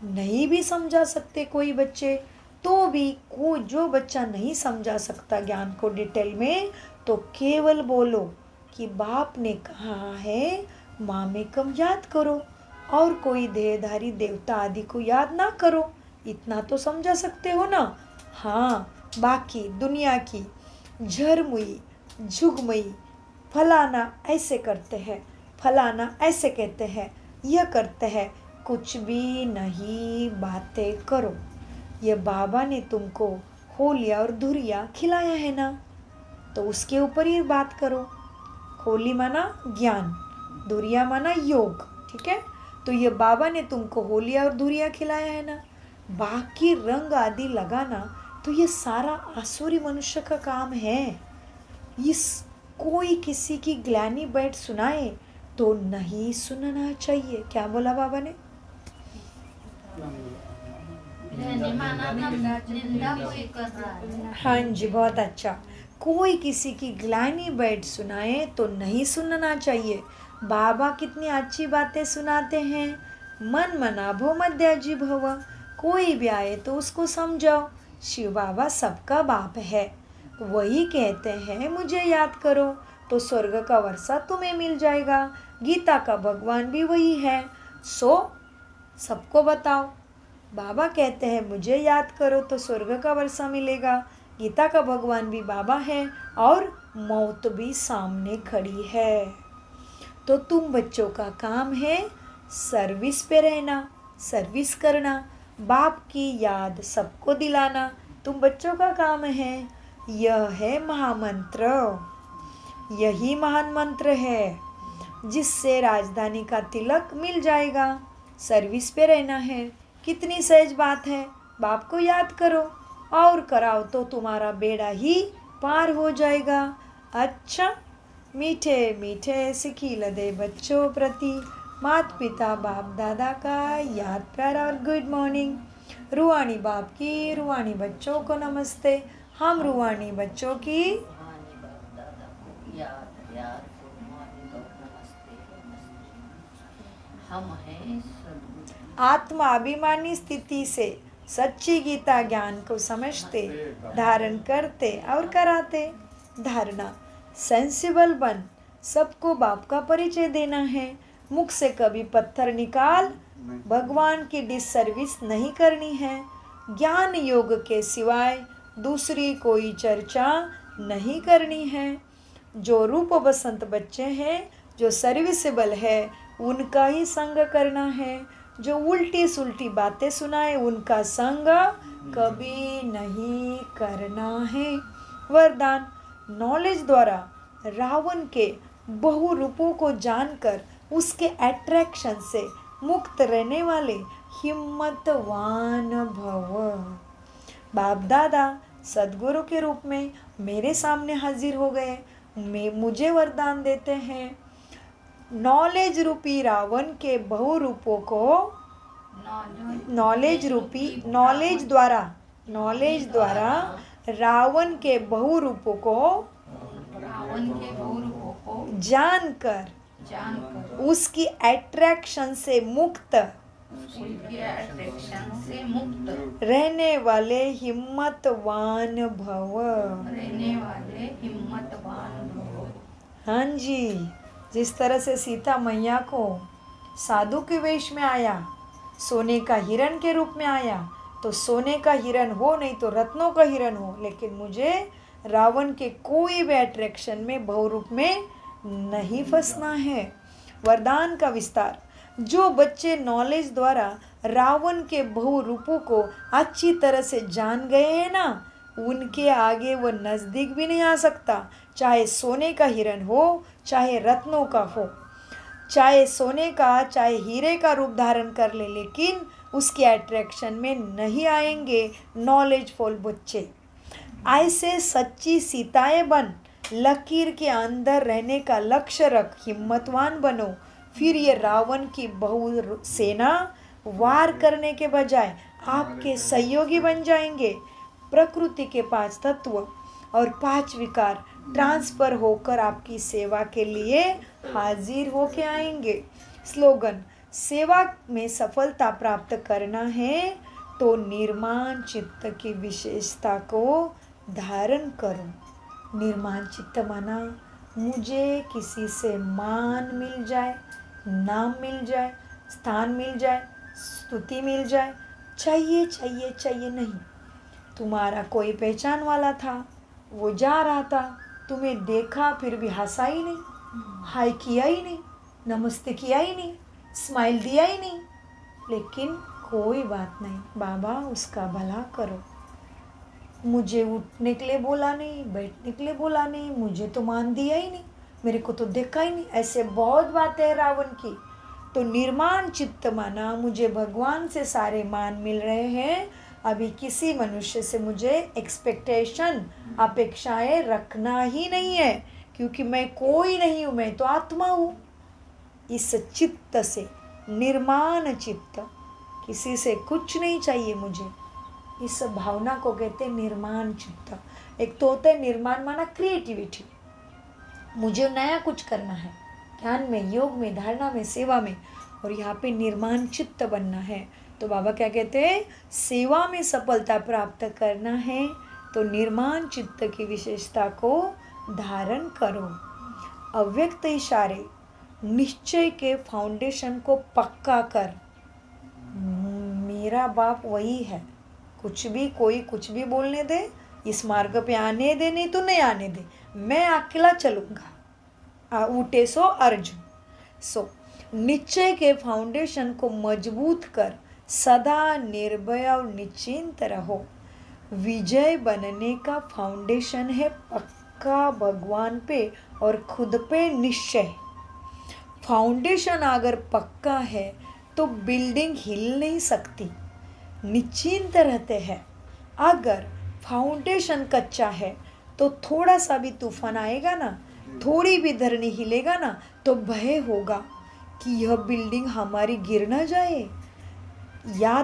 नहीं भी समझा सकते कोई बच्चे, तो भी कोई जो बच्चा नहीं समझा सकता ज्ञान को डिटेल में, तो केवल बोलो कि बाप ने कहा है माँ में कम याद करो, और कोई देहधारी देवता आदि को याद ना करो। इतना तो समझा सकते हो ना। हाँ, बाकी दुनिया की झरमुई झुगमुई, फलाना ऐसे करते हैं, फलाना ऐसे कहते हैं, यह करते हैं, कुछ भी नहीं बातें करो। ये बाबा ने तुमको होलिया और धुरिया खिलाया है ना, तो उसके ऊपर ही बात करो। होली माना ज्ञान, धुरिया माना योग, ठीक है। तो ये बाबा ने तुमको होलिया और धुरिया खिलाया है ना। बाकी रंग आदि लगाना तो ये सारा आसुरी मनुष्य का काम है। इस कोई किसी की ग्लानि बैठ सुनाए तो नहीं सुनना चाहिए। क्या बोला बाबा ने? हाँ जी, बहुत अच्छा। कोई किसी की ग्लानि बैठ सुनाए तो नहीं सुनना चाहिए। बाबा कितनी अच्छी बातें सुनाते हैं। मन मना भो मध्याजी भव, कोई भी आए तो उसको समझाओ। शिव बाबा सबका बाप है, वही कहते हैं मुझे याद करो तो स्वर्ग का वर्षा तुम्हें मिल जाएगा। गीता का भगवान भी वही है, सो सबको बताओ। बाबा कहते हैं मुझे याद करो तो स्वर्ग का वर्षा मिलेगा। गीता का भगवान भी बाबा है और मौत भी सामने खड़ी है। तो तुम बच्चों का काम है सर्विस पे रहना, सर्विस करना, बाप की याद सबको दिलाना, तुम बच्चों का काम है। यह है महामंत्र, यही महान मंत्र है जिससे राजधानी का तिलक मिल जाएगा। सर्विस पे रहना है, कितनी सहज बात है। बाप को याद करो और कराओ तो तुम्हारा बेड़ा ही पार हो जाएगा। अच्छा, मीठे मीठे सिखिल दे बच्चों प्रति माता पिता बाप दादा का याद प्यार और गुड मॉर्निंग। रूहानी बाप की रूहानी बच्चों को नमस्ते। हम रूहानी बच्चों की रूहानी बाप दादा को याद हम हैं सद्गुरु। आत्मा अभिमानी स्थिति से सच्ची गीता ज्ञान को समझते, धारण करते और कराते। धारणा, सेंसिबल बन, सबको बाप का परिचय देना है। मुख से कभी पत्थर निकाल, भगवान की डिससर्विस नहीं करनी है। ज्ञान योग के सिवाय दूसरी कोई चर्चा नहीं करनी है। जो रूप बसंत बच्चे हैं, जो सर्विसेबल है, उनका ही संग करना है। जो उल्टी सुल्टी बातें सुनाए, उनका संग कभी नहीं करना है। वरदान, नॉलेज द्वारा रावण के बहुरूपों को जानकर उसके अट्रैक्शन से मुक्त रहने वाले हिम्मतवान भव। बाप दादा सद्गुरु के रूप में मेरे सामने हाजिर हो गए। मुझे वरदान देते हैं, नॉलेज रूपी रावण के बहुरूपों को नॉलेज द्वारा रावण के बहुरूपों को जानकर उसकी अट्रैक्शन से मुक्त रहने वाले हिम्मतवान भव। हाँ जी, जिस तरह से सीता मैया को साधु के वेश में आया, सोने का हिरण के रूप में आया, तो सोने का हिरण हो नहीं तो रत्नों का हिरण हो, लेकिन मुझे रावण के कोई भी अट्रैक्शन में बहुरूप में नहीं फंसना है। वरदान का विस्तार, जो बच्चे नॉलेज द्वारा रावण के बहुरूपों को अच्छी तरह से जान गए हैं ना, उनके आगे वो नज़दीक भी नहीं आ सकता। चाहे सोने का हिरण हो, चाहे रत्नों का हो, चाहे सोने का चाहे हीरे का रूप धारण कर ले, लेकिन उसके अट्रैक्शन में नहीं आएंगे नॉलेजफुल बच्चे। ऐसे सच्ची सीताएं बन, लकीर के अंदर रहने का लक्ष्य रख, हिम्मतवान बनो। फिर ये रावण की बहु सेना वार करने के बजाय आपके सहयोगी बन जाएंगे। प्रकृति के 5 तत्व और 5 विकार ट्रांसफर होकर आपकी सेवा के लिए हाजिर होके आएंगे। स्लोगन, सेवा में सफलता प्राप्त करना है तो निर्माण चित्त की विशेषता को धारण करो। निर्माण चित्त माना मुझे किसी से मान मिल जाए, नाम मिल जाए, स्थान मिल जाए, स्तुति मिल जाए, चाहिए चाहिए चाहिए नहीं। तुम्हारा कोई पहचान वाला था, वो जा रहा था, तुम्हें देखा फिर भी हंसा ही नहीं, हाय किया ही नहीं, नमस्ते किया ही नहीं, स्माइल दिया ही नहीं, लेकिन कोई बात नहीं, बाबा उसका भला करो। मुझे उठने के लिए बोला नहीं, बैठने के लिए बोला नहीं, मुझे तो मान दिया ही नहीं, मेरे को तो देखा ही नहीं। ऐसे बहुत बातें हैं रावण की। तो निर्माण चित्त माना मुझे भगवान से सारे मान मिल रहे हैं, अभी किसी मनुष्य से मुझे एक्सपेक्टेशन अपेक्षाएं रखना ही नहीं है, क्योंकि मैं कोई नहीं हूँ, मैं तो आत्मा हूँ। इस चित्त से, निर्माण चित्त, किसी से कुछ नहीं चाहिए मुझे, इस भावना को कहते हैं निर्माण चित्त। एक तो होता है निर्माण माना क्रिएटिविटी, मुझे नया कुछ करना है, ज्ञान में, योग में, धारणा में, सेवा में, और यहाँ पे निर्माण चित्त बनना है। तो बाबा क्या कहते हैं, सेवा में सफलता प्राप्त करना है तो निर्माण चित्त की विशेषता को धारण करो। अव्यक्त इशारे, निश्चय के फाउंडेशन को पक्का कर। मेरा बाप वही है, कुछ भी कोई कुछ भी बोलने दे, इस मार्ग पे आने दे, नहीं तो नहीं आने दे, मैं अकेला चलूँगा। ऊटे सो अर्जुन। सो निश्चय के फाउंडेशन को मजबूत कर, सदा निर्भय और निश्चिंत रहो। विजय बनने का फाउंडेशन है पक्का भगवान पे और खुद पे निश्चय। फाउंडेशन अगर पक्का है तो बिल्डिंग हिल नहीं सकती, निश्चिंत रहते हैं। अगर फाउंडेशन कच्चा है तो थोड़ा सा भी तूफान आएगा ना, थोड़ी भी धरनी हिलेगा ना, तो भय होगा कि यह बिल्डिंग हमारी गिर ना जाए या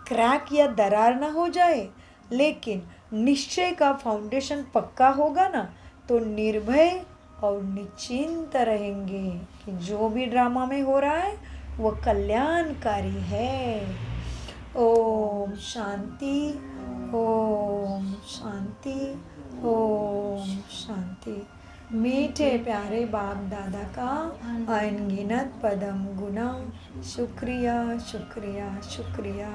क्रैक या दरार ना हो जाए। लेकिन निश्चय का फाउंडेशन पक्का होगा ना, तो निर्भय और निश्चिंत रहेंगे कि जो भी ड्रामा में हो रहा है वो कल्याणकारी है। ओम शांति, ओम शांति, ओम शांति। मीठे प्यारे बाप दादा का अनगिनत पदम गुना शुक्रिया शुक्रिया शुक्रिया।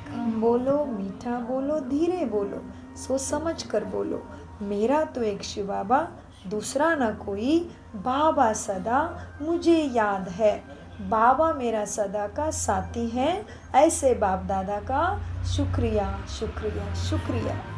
कम बोलो, मीठा बोलो, धीरे बोलो, सोच समझ कर बोलो। मेरा तो एक शिव बाबा, दूसरा न कोई, बाबा सदा मुझे याद है। बाबा मेरा सदा का साथी है। ऐसे बाप दादा का शुक्रिया शुक्रिया शुक्रिया।